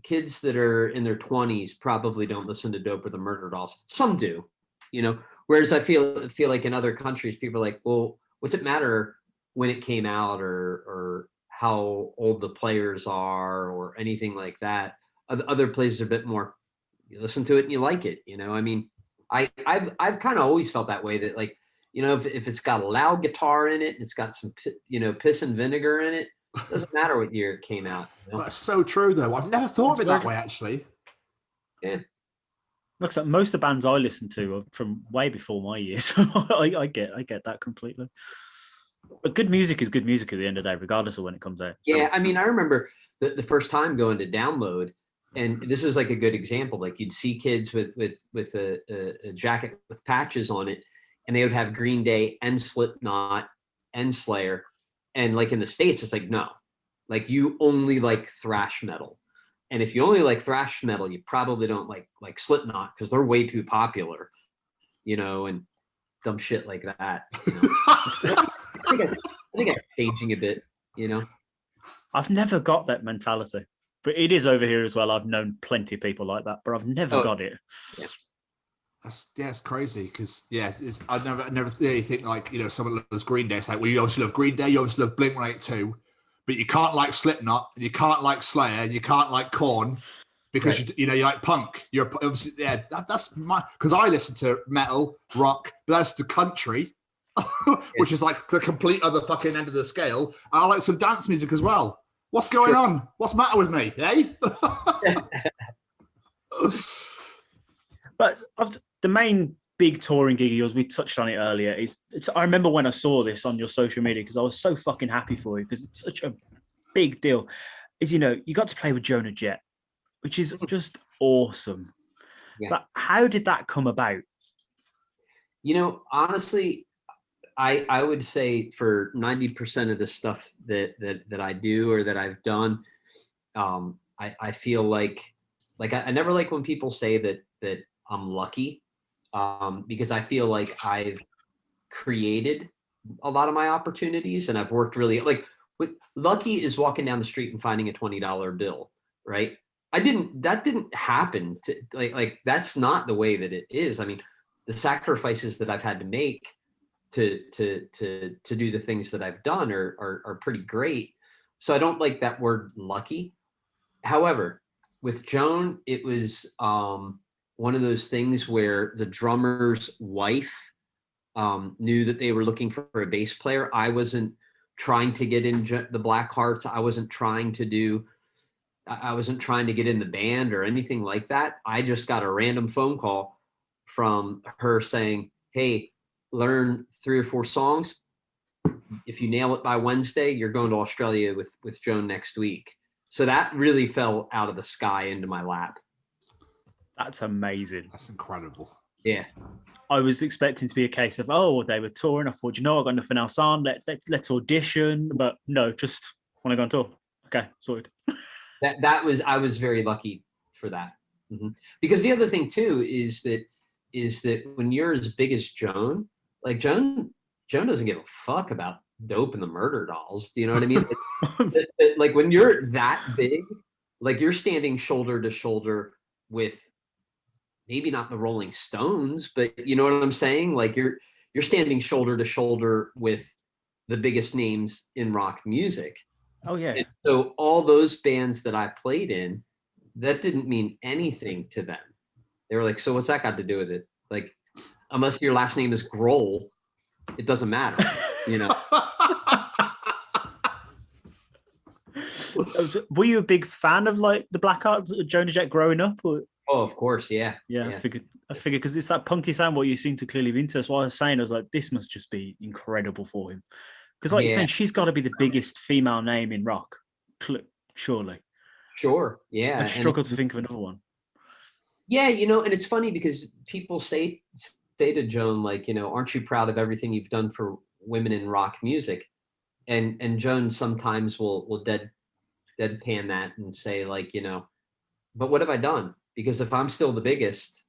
kids that are in their 20s probably don't listen to Dope or the Murderdolls. Some do, you know. Whereas I feel like in other countries, people are like, well, what's it matter when it came out or how old the players are or anything like that. Other places are a bit more, you listen to it and you like it, you know. I mean, I've kind of always felt that way, that like, you know, if it's got a loud guitar in it and it's got some, you know, piss and vinegar in it, doesn't matter what year it came out. You know? That's so true, though. I've never thought of it that way, actually. Yeah. Looks like most of the bands I listen to are from way before my years. So I get that completely. But good music is good music at the end of the day, regardless of when it comes out. Yeah, I mean, I remember the first time going to download, and this is like a good example. Like you'd see kids with a jacket with patches on it, and they would have Green Day and Slipknot and Slayer. And like in the States, it's like, no, like you only like thrash metal. And if you only like thrash metal, you probably don't like Slipknot because they're way too popular, you know, and dumb shit like that. You know? I think it's changing a bit, you know. I've never got that mentality, but it is over here as well. I've known plenty of people like that, but I've never got it. Yeah. It's crazy because I never really think like, you know, someone loves Green Day. It's like, well, you obviously love Green Day, you obviously love Blink-182, but you can't like Slipknot, and you can't like Slayer, and you can't like Korn because you know you like punk. You're obviously that's my, because I listen to metal, rock, but that's to country, which is like the complete other fucking end of the scale. And I like some dance music as well. What's going on? What's the matter with me? Eh? But the main big touring gig of yours, we touched on it earlier, I remember when I saw this on your social media, because I was so fucking happy for you, because it's such a big deal, is, you know, you got to play with Joan Jett, which is just awesome. Yeah. So how did that come about? You know, honestly, I would say for 90% of the stuff that I do or that I've done, I feel like I never like when people say that I'm lucky, because I feel like I've created a lot of my opportunities, and I've worked really lucky is walking down the street and finding a $20 bill, right? That didn't happen to like that's not the way that it is. I mean, the sacrifices that I've had to make to do the things that I've done are pretty great. So I don't like that word lucky. However, with Joan, it was one of those things where the drummer's wife knew that they were looking for a bass player. I wasn't trying to get in the Blackhearts. I wasn't trying to get in the band or anything like that. I just got a random phone call from her saying, hey, learn 3 or 4 songs. If you nail it by Wednesday, you're going to Australia with Joan next week. So that really fell out of the sky into my lap. That's amazing. That's incredible. Yeah. I was expecting to be a case of, they were touring. I thought, you know, I've got nothing else on. Let's audition. But no, just want to go on tour. Okay, sorted. I was very lucky for that. Mm-hmm. Because the other thing too is that when you're as big as Joan, like Joan doesn't give a fuck about Dope and the Murderdolls. Do you know what I mean? Like when you're that big, like you're standing shoulder to shoulder with maybe not the Rolling Stones, but you know what I'm saying? Like you're standing shoulder to shoulder with the biggest names in rock music. Oh yeah. And so all those bands that I played in, that didn't mean anything to them. They were like, so what's that got to do with it? Like, unless your last name is Grohl, it doesn't matter, you know? Were you a big fan of like the Blackhearts, Joan Jett growing up? Or? Oh, of course, yeah. I figured because it's that punky sound what you seem to clearly be into. That's why I was saying, I was like, this must just be incredible for him. Because like you're saying, she's got to be the biggest female name in rock, surely. Sure, yeah. I struggle to think of another one. Yeah, you know, and it's funny because people say to Joan, like, you know, aren't you proud of everything you've done for women in rock music? And Joan sometimes will deadpan that and say, like, you know, but what have I done? Because if I'm still the biggest,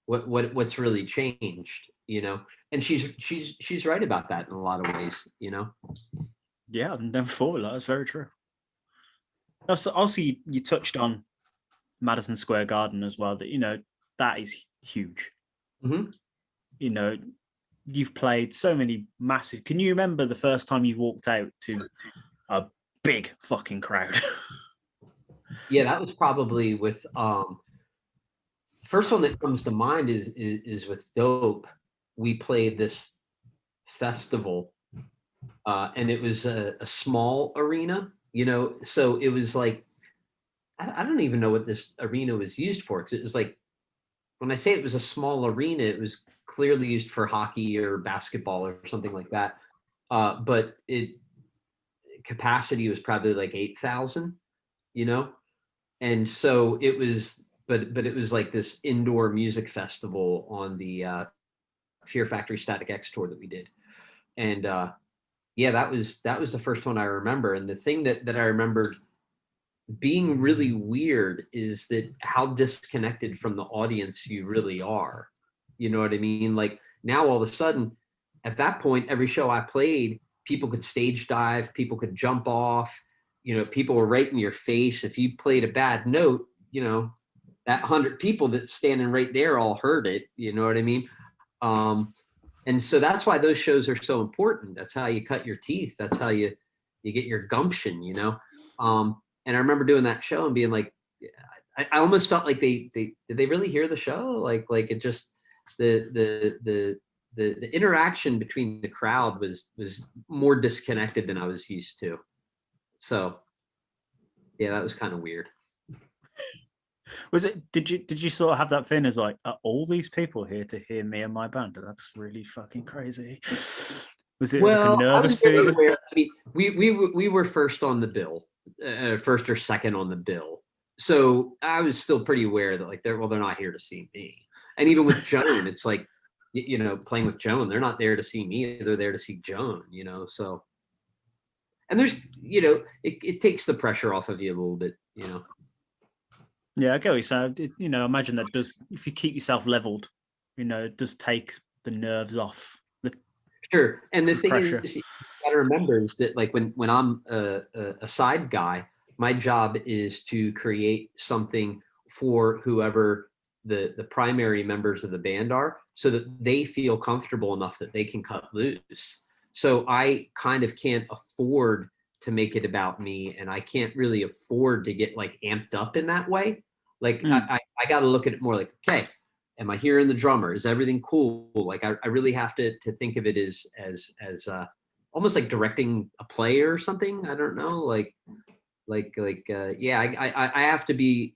what's really changed? you know, and she's right about that in a lot of ways, you know. Yeah, I've never thought of that. That's very true. Also, you touched on Madison Square Garden as well. That, you know, that is huge. Mm-hmm. You know, you've played so many massive. Can you remember the first time you walked out to a big fucking crowd? Yeah, that was probably with first one that comes to mind is with Dope. We played this festival, and it was a small arena, you know, so it was like, I don't even know what this arena was used for, because it was like, when I say it was a small arena, it was clearly used for hockey or basketball or something like that, but capacity was probably like 8,000, you know, and so it was, but it was like this indoor music festival on the Fear Factory Static X tour that we did, and yeah, that was the first one I remember. And the thing that I remembered being really weird is that how disconnected from the audience you really are. You know what I mean? Like, now all of a sudden, at that point, every show I played, people could stage dive, people could jump off, you know, people were right in your face. If you played a bad note, you know, that 100 people that's standing right there all heard it. You know what I mean? And so that's why those shows are so important. That's how you cut your teeth. That's how you get your gumption, you know? And I remember doing that show and being like, I almost felt like did they really hear the show? Like it just, the interaction between the crowd was more disconnected than I was used to. So yeah, that was kind of weird. Was it? Did you sort of have that feeling as like, are all these people here to hear me and my band? That's really fucking crazy. Was it like a nervous feeling? I mean, we were first on the bill, first or second on the bill. So I was still pretty aware that like they're not here to see me. And even with Joan, it's like, you know, playing with Joan, they're not there to see me. They're there to see Joan, you know. So, and there's, you know, it takes the pressure off of you a little bit, you know. Yeah, I get what you're saying. You know, imagine that does, if you keep yourself leveled, you know, it does take the nerves off. Sure. And the thing pressure. is, you gotta remember is that like when I'm a side guy, my job is to create something for whoever the primary members of the band are, so that they feel comfortable enough that they can cut loose. So I kind of can't afford to make it about me, and I can't really afford to get like amped up in that way. Like I got to look at it more like, okay, am I hearing the drummer? Is everything cool? Like I really have to think of it as almost like directing a play or something. I don't know, yeah, I have to be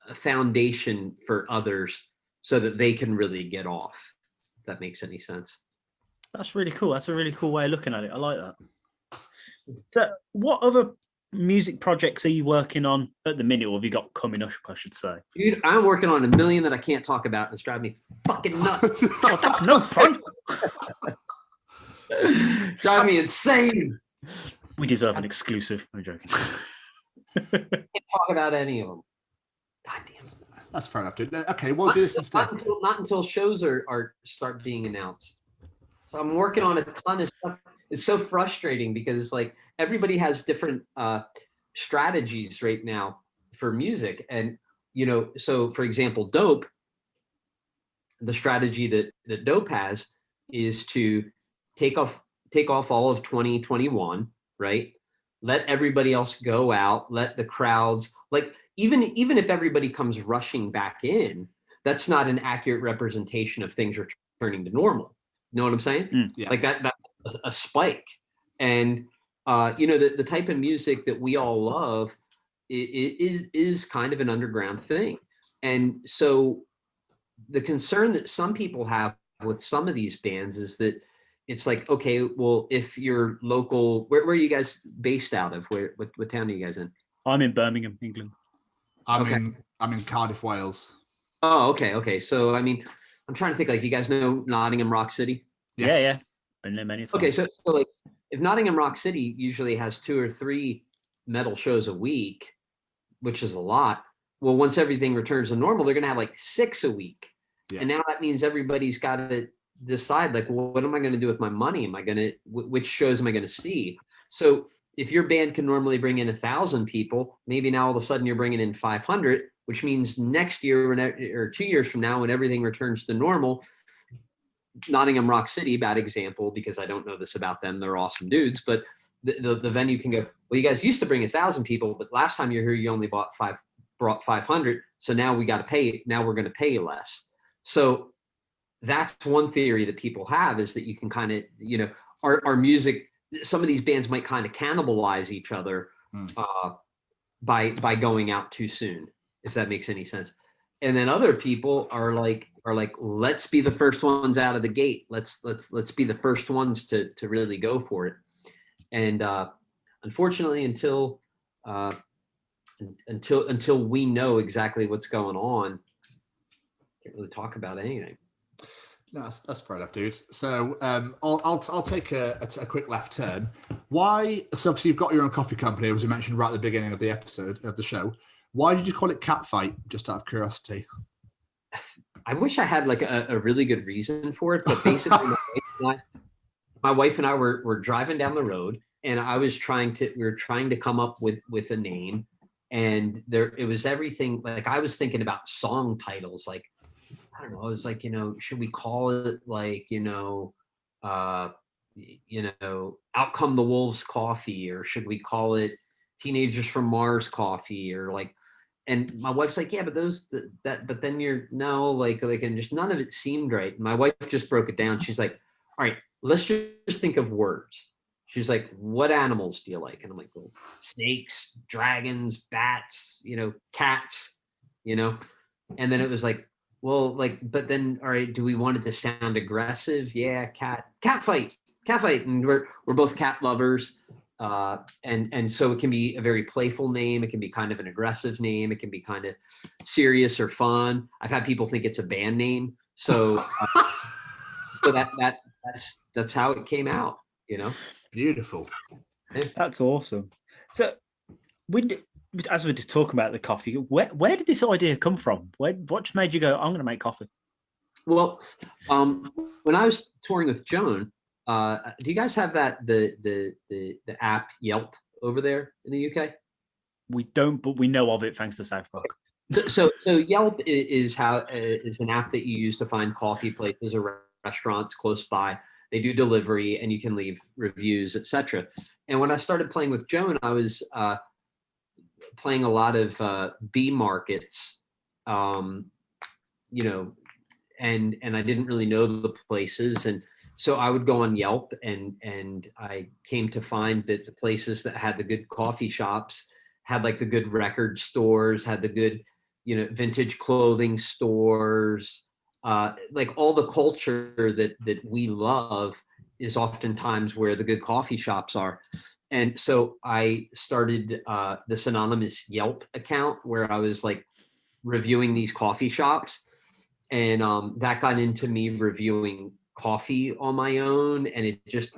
a foundation for others so that they can really get off, if that makes any sense. That's really cool. That's a really cool way of looking at it. I like that. So what other music projects are you working on at the minute, or have you got coming up, I should say? Dude, I'm working on a million that I can't talk about, and it's driving me fucking nuts. Oh, that's no fun. Drive me insane. We deserve an exclusive. I'm joking. Can't talk about any of them. God damn it. That's fair enough, dude. Okay, we'll do this instead. Not until shows are start being announced. So I'm working on a ton of stuff. It's so frustrating because like everybody has different strategies right now for music. And, you know, so for example, Dope, the strategy that Dope has is to take off all of 2021, right? Let everybody else go out, let the crowds, like even if everybody comes rushing back in, that's not an accurate representation of things returning to normal. You know what I'm saying? Yeah. Like that's a spike. And you know, the type of music that we all love is kind of an underground thing. And so the concern that some people have with some of these bands is that it's like, okay, well, if you're local, where are you guys based out of? What town are you guys in? I'm in Birmingham, England. I'm in Cardiff, Wales. Oh, okay. So I mean, I'm trying to think, like, you guys know Nottingham Rock City? Yes. Yeah. Been there many times. Okay, so like if Nottingham Rock City usually has 2 or 3 metal shows a week, which is a lot. Well, once everything returns to normal, they're gonna have like 6 a week. Yeah. And now that means everybody's got to decide like, well, what am I going to do with my money? Am I going to, which shows am I going to see? So if your band can normally bring in 1,000 people, maybe now all of a sudden you're bringing in 500, which means next year or 2 years from now, when everything returns to normal, Nottingham Rock City, bad example, because I don't know this about them. They're awesome dudes, but the venue can go, well, you guys used to bring 1,000 people, but last time you were here, you only brought 500. So now we got to pay. Now we're going to pay you less. So that's one theory that people have, is that you can kind of, you know, our music, some of these bands might kind of cannibalize each other by going out too soon, if that makes any sense. And then other people are like, let's be the first ones out of the gate. Let's be the first ones to really go for it. And unfortunately, until we know exactly what's going on, can't really talk about anything. No, that's fair enough, dude. So I'll take a quick left turn. Why? So obviously you've got your own coffee company, as you mentioned right at the beginning of the episode of the show. Why did you call it Catfight? Just out of curiosity. I wish I had like a really good reason for it, but basically my wife and I were driving down the road, and we were trying to come up with a name, and it was everything. Like I was thinking about song titles, like, I don't know, it was like, you know, should we call it like, Out Come the Wolves Coffee, or should we call it Teenagers from Mars Coffee, or like, and my wife's like, yeah, but but then and just none of it seemed right. And my wife just broke it down. She's like, all right, let's just think of words. She's like, what animals do you like? And I'm like, well, snakes, dragons, bats, cats, and then it was like, well, like, but then, all right, do we want it to sound aggressive? Yeah, cat fight. And we're both cat lovers. And so it can be a very playful name. It can be kind of an aggressive name. It can be kind of serious or fun. I've had people think it's a band name. So, that's how it came out, Beautiful. That's awesome. So as we're talking about the coffee, where did this idea come from? What made you go, I'm going to make coffee? Well, when I was touring with Joan, do you guys have the app Yelp over there in the UK? We don't, but we know of it thanks to South Park. So Yelp is an app that you use to find coffee places or restaurants close by. They do delivery, and you can leave reviews, etc. And when I started playing with Joan, I was playing a lot of bee markets, and I didn't really know the places, and so I would go on Yelp, and I came to find that the places that had the good coffee shops had like the good record stores, had the good, vintage clothing stores, like all the culture that we love is oftentimes where the good coffee shops are. And so I started this anonymous Yelp account where I was like reviewing these coffee shops, and that got into me reviewing coffee on my own, and it just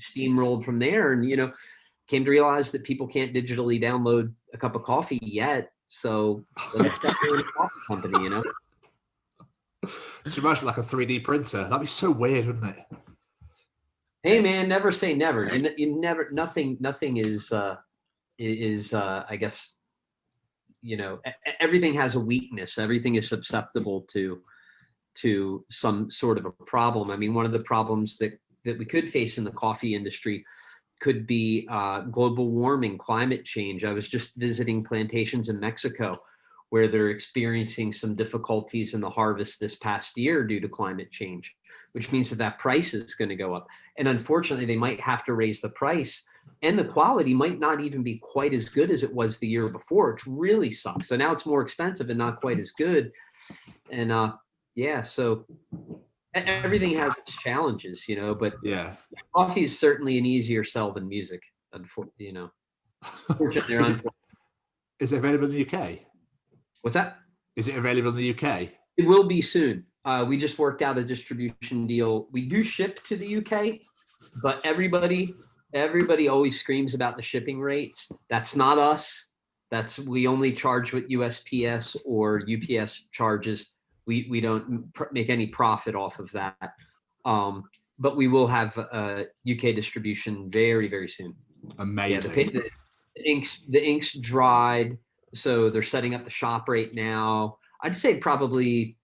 steamrolled from there. And came to realize that people can't digitally download a cup of coffee yet, so let's start a coffee company. Should you imagine like a 3D printer? That'd be so weird, wouldn't it? Hey man, never say never. You never. Nothing is I guess, everything has a weakness. Everything is susceptible to some sort of a problem. I mean, one of the problems that we could face in the coffee industry could be global warming, climate change. I was just visiting plantations in Mexico where they're experiencing some difficulties in the harvest this past year due to climate change, which means that price is going to go up. And unfortunately, they might have to raise the price, and the quality might not even be quite as good as it was the year before, which really sucks. So now it's more expensive and not quite as good. And so everything has its challenges, but yeah, coffee is certainly an easier sell than music, unfortunately. Is it available in the UK? What's that? Is it available in the UK? It will be soon. We just worked out a distribution deal. We do ship to the UK, but everybody always screams about the shipping rates. That's not us. We only charge what USPS or UPS charges. We don't make any profit off of that. But we will have UK distribution very, very soon. Amazing. Yeah, the ink's dried, so they're setting up the shop right now. I'd say probably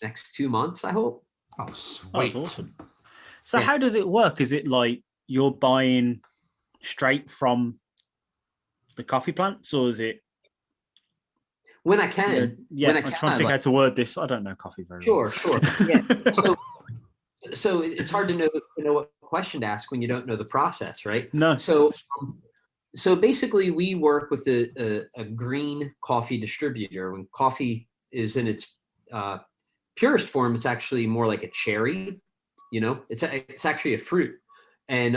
next 2 months, I hope. Oh, Oh, sweet. that's awesome. So Yeah. how does it work? Is it like you're buying straight from the coffee plants, or is it? When I can. Yeah, when I I'm can, trying to think how to word this. I don't know coffee very well. Sure. Yeah. So it's hard to know what question to ask when you don't know the process, right? No. So basically, we work with a green coffee distributor. When coffee is in its purest form, it's actually more like a cherry. It's actually a fruit, and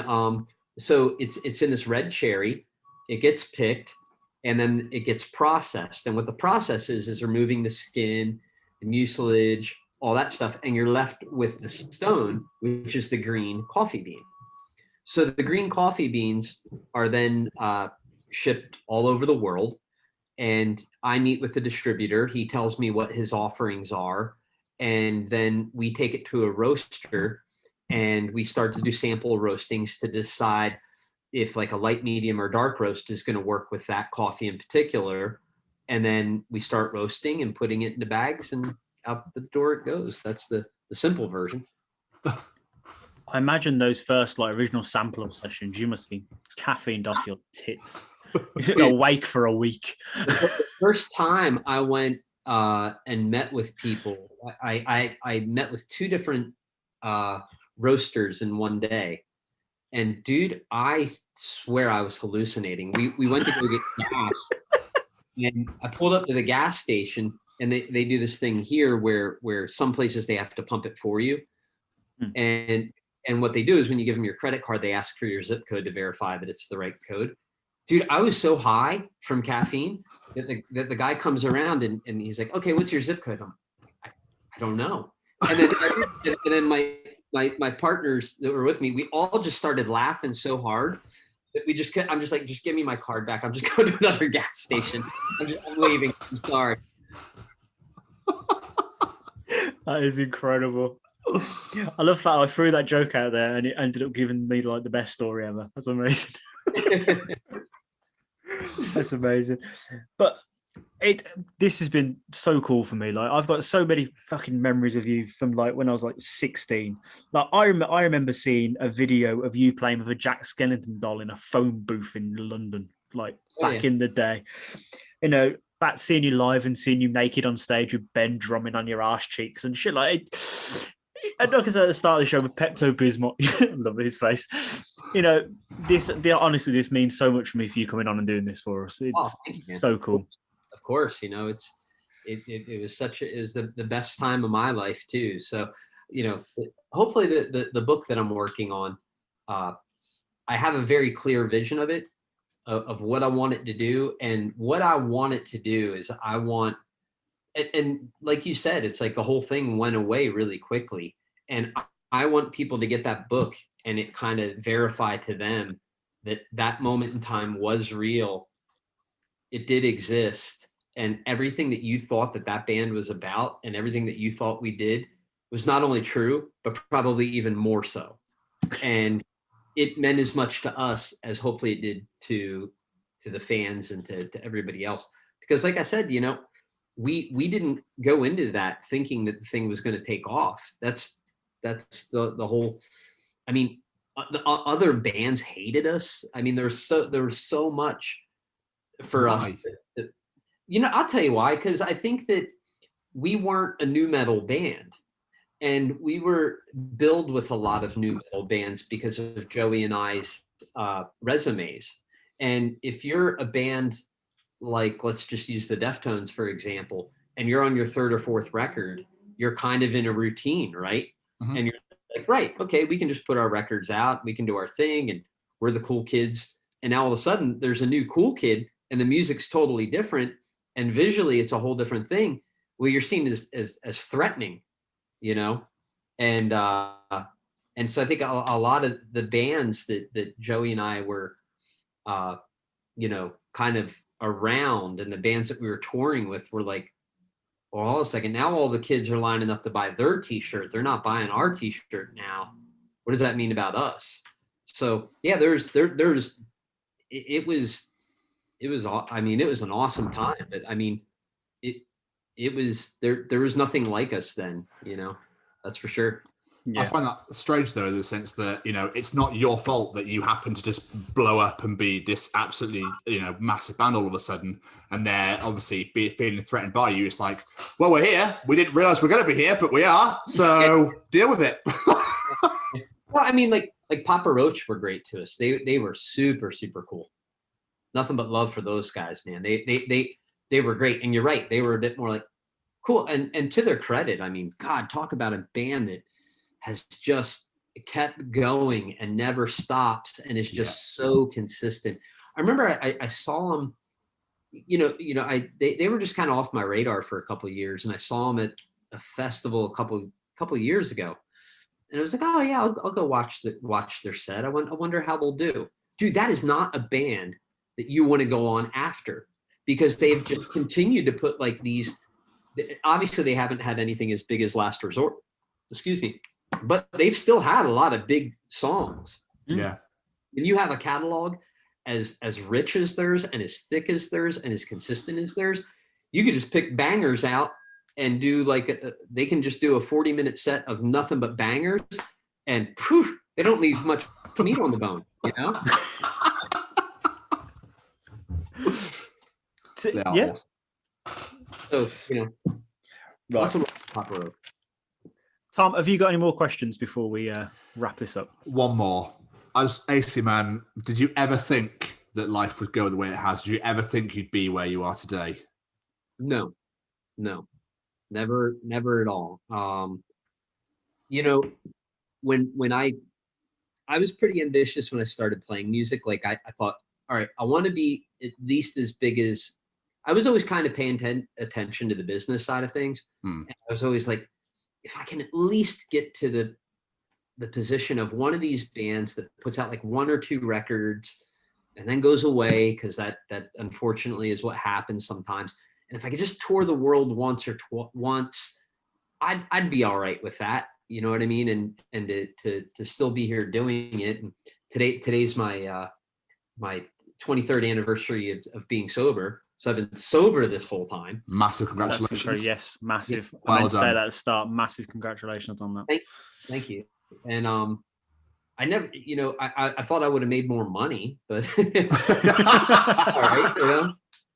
so it's in this red cherry. It gets picked, and then it gets processed. And what the process is removing the skin, the mucilage, all that stuff, and you're left with the stone, which is the green coffee bean. So the green coffee beans are then shipped all over the world, and I meet with the distributor. He tells me what his offerings are, and then we take it to a roaster, and we start to do sample roastings to decide if like a light, medium, or dark roast is going to work with that coffee in particular. And then we start roasting and putting it into bags, and out the door it goes. That's the simple version. I imagine those first like original sampler sessions, you must be caffeined off your tits. Awake for a week. The first time I went and met with people, I met with 2 different roasters in one day. And dude, I swear I was hallucinating. We went to go get gas, and I pulled up to the gas station, and they do this thing here where some places they have to pump it for you. And what they do is when you give them your credit card, they ask for your zip code to verify that it's the right code. Dude, I was so high from caffeine that the guy comes around and he's like, okay, what's your zip code? I don't know. And then my partners that were with me, we all just started laughing so hard that I'm just like, just give me my card back. I'm just going to another gas station. I'm leaving. I'm sorry. That is incredible. I love how I threw that joke out there and it ended up giving me like the best story ever. That's amazing. That's amazing. But this has been so cool for me. Like I've got so many fucking memories of you from like when I was like 16. Like I remember seeing a video of you playing with a Jack Skellington doll in a phone booth in London, like back in the day. Back seeing you live and seeing you naked on stage with Ben drumming on your arse cheeks and shit like it. And like I said at the start of the show with Pepto-Bismol, I love his face. Honestly, this means so much for me for you coming on and doing this for us. It's so cool. Of course, it was it was the best time of my life too. So, hopefully the book that I'm working on, I have a very clear vision of it, of what I want it to do. And what I want it to do is I want, and like you said, it's like the whole thing went away really quickly. And I want people to get that book and it kind of verify to them that moment in time was real. It did exist. And everything that you thought that band was about and everything that you thought we did was not only true, but probably even more so. And it meant as much to us as hopefully it did to the fans and to everybody else. Because like I said, we didn't go into that thinking that the thing was going to take off. That's the whole, I mean, the other bands hated us. I mean, there was so much for us. I'll tell you why, because I think that we weren't a nu metal band, and we were billed with a lot of nu metal bands because of Joey and I's resumes. And if you're a band like, let's just use the Deftones, for example, and you're on your 3rd or 4th record, you're kind of in a routine, right? Mm-hmm. And you're like, right, okay, we can just put our records out, we can do our thing, and we're the cool kids. And now all of a sudden there's a new cool kid and the music's totally different. And visually, it's a whole different thing. Well, you're seen as threatening, and so I think a lot of the bands that Joey and I were, kind of around, and the bands that we were touring with were like, Well, hold on a second. Now all the kids are lining up to buy their T-shirt. They're not buying our T-shirt now. What does that mean about us? So yeah, it was I mean, it was an awesome time. But I mean, it was there was nothing like us then, you know, that's for sure. I find that strange though, in the sense that, you know, it's not your fault that you happen to just blow up and be this absolutely, you know, massive band all of a sudden, and they're obviously feeling threatened by you. It's like, well, we're here. We didn't realize we're going to be here, but we are. So deal with it. Well, I mean, like Papa Roach were great to us. They were super, super cool. Nothing but love for those guys, man. They were great. And you're right. They were a bit more like cool. And to their credit, I mean, God, talk about a band that has just kept going and never stops and is just so consistent. I remember I saw them, they were just kind of off my radar for a couple of years, and I saw them at a festival a couple of years ago, and I was like, oh yeah, I'll go watch their set. I wonder how they'll do. Dude, that is not a band that you want to go on after, because they've just continued to put like these. Obviously, they haven't had anything as big as Last Resort. Excuse me. But they've still had a lot of big songs. Yeah. When you have a catalog as rich as theirs and as thick as theirs and as consistent as theirs, you could just pick bangers out and do they can just do a 40-minute set of nothing but bangers, and poof, they don't leave much meat on the bone, you know? Yeah. So, you know, lots of Papa Roach. Tom, have you got any more questions before we wrap this up? One more. As Acey man, did you ever think that life would go the way it has? Did you ever think you'd be where you are today? No, never at all. You know, when I was pretty ambitious when I started playing music. Like I thought, all right, I want to be at least as big as. I was always kind of paying attention to the business side of things. And I was always like, if I can at least get to the position of one of these bands that puts out like 1 or 2 records and then goes away, because that unfortunately is what happens sometimes. And if I could just tour the world once, I'd be all right with that. You know what I mean? And to still be here doing it. And today's my 23rd anniversary of being sober. So I've been sober this whole time. Massive congratulations. Yes, massive. Yeah, I meant to well say done. that at the start. Massive congratulations on that. Thank you. And I never, you know, I thought I would have made more money, but all right, you know,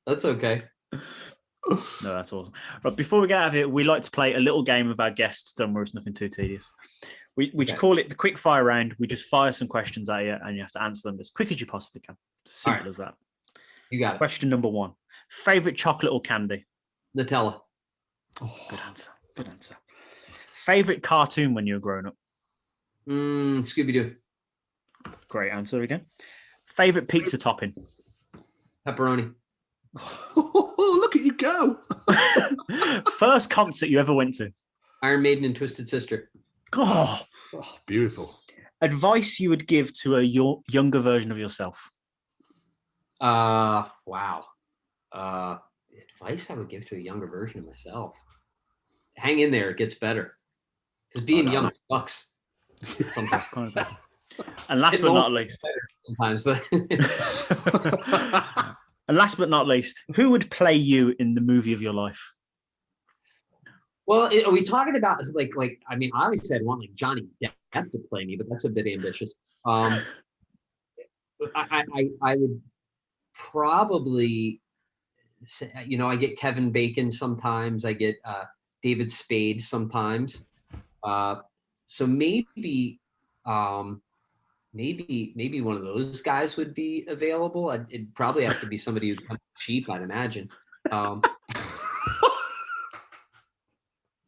that's okay. No, that's awesome. But before we get out of here, we like to play a little game of our guests done where it's nothing too tedious. We call it the quick fire round. We just fire some questions at you and you have to answer them as quick as you possibly can. Simple as that. You got it. Question number 1. Favorite chocolate or candy? Nutella. Oh, good answer. Favorite cartoon when you were growing up? Scooby-Doo. Great answer again. Favorite pizza topping? Pepperoni. Oh, look at you go. First concert you ever went to? Iron Maiden and Twisted Sister. Oh, Beautiful. advice you would give to a younger version of yourself? Wow. Advice I would give to a younger version of myself. Hang in there, it gets better. Because being young sucks. Sometimes. And last but not least, sometimes, but and last but not least, who would play you in the movie of your life? Well, are we talking about like? I mean, obviously, I'd want like Johnny Depp to play me, but that's a bit ambitious. I would probably say, you know, I get Kevin Bacon sometimes. I get David Spade sometimes. So maybe one of those guys would be available. It'd probably have to be somebody who's kind of cheap, I'd imagine.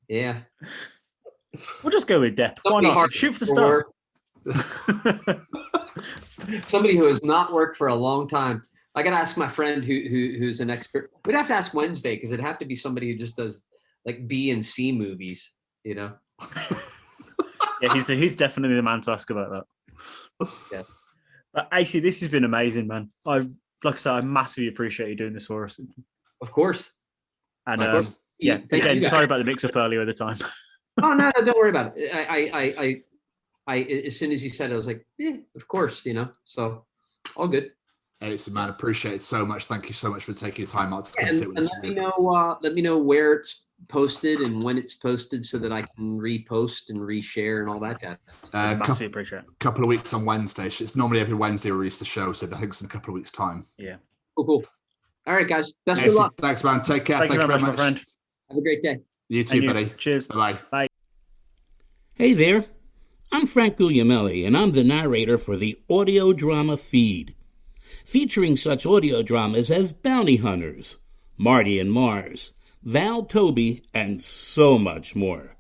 Yeah. We'll just go with Depp. Why not? Shoot for the stars. Somebody who has not worked for a long time. I got to ask my friend who's an expert. We'd have to ask Wednesday, because it'd have to be somebody who just does like B and C movies, you know? Yeah, he's definitely the man to ask about that. Yeah. But Acey, this has been amazing, man. Like I said, I massively appreciate you doing this for us. Of course. And Yeah, Thank again, you guys. sorry about the mix-up earlier at the time. Oh no, don't worry about it. I as soon as you said it, I was like, yeah, of course, so all good. It's man, appreciate it so much. Thank you so much for taking your time out to come And, sit with and us. let me know where it's posted and when it's posted so that I can repost and reshare and all that jazz. Massively appreciate it. Couple of weeks on Wednesday. It's normally every Wednesday we release the show, so I think it's in a couple of weeks' time. Yeah. Cool. All right, guys. Best of luck. Thanks, man. Take care. Thank you very much, my friend. Have a great day. You too, buddy. Cheers. Bye-bye. Bye. Hey there, I'm Frank Guglielmelli, and I'm the narrator for the audio drama Feed, featuring such audio dramas as Bounty Hunters, Marty and Mars, Val Toby, and so much more.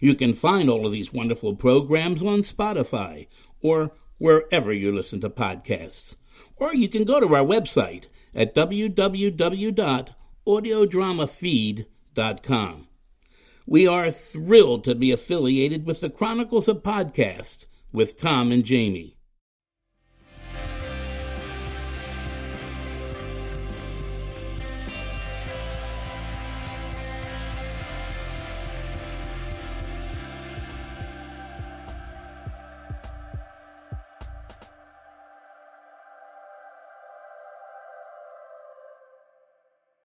You can find all of these wonderful programs on Spotify or wherever you listen to podcasts. Or you can go to our website at www.audiodramafeed.com. We are thrilled to be affiliated with the Chronicles of Podcast with Tom and Jamie.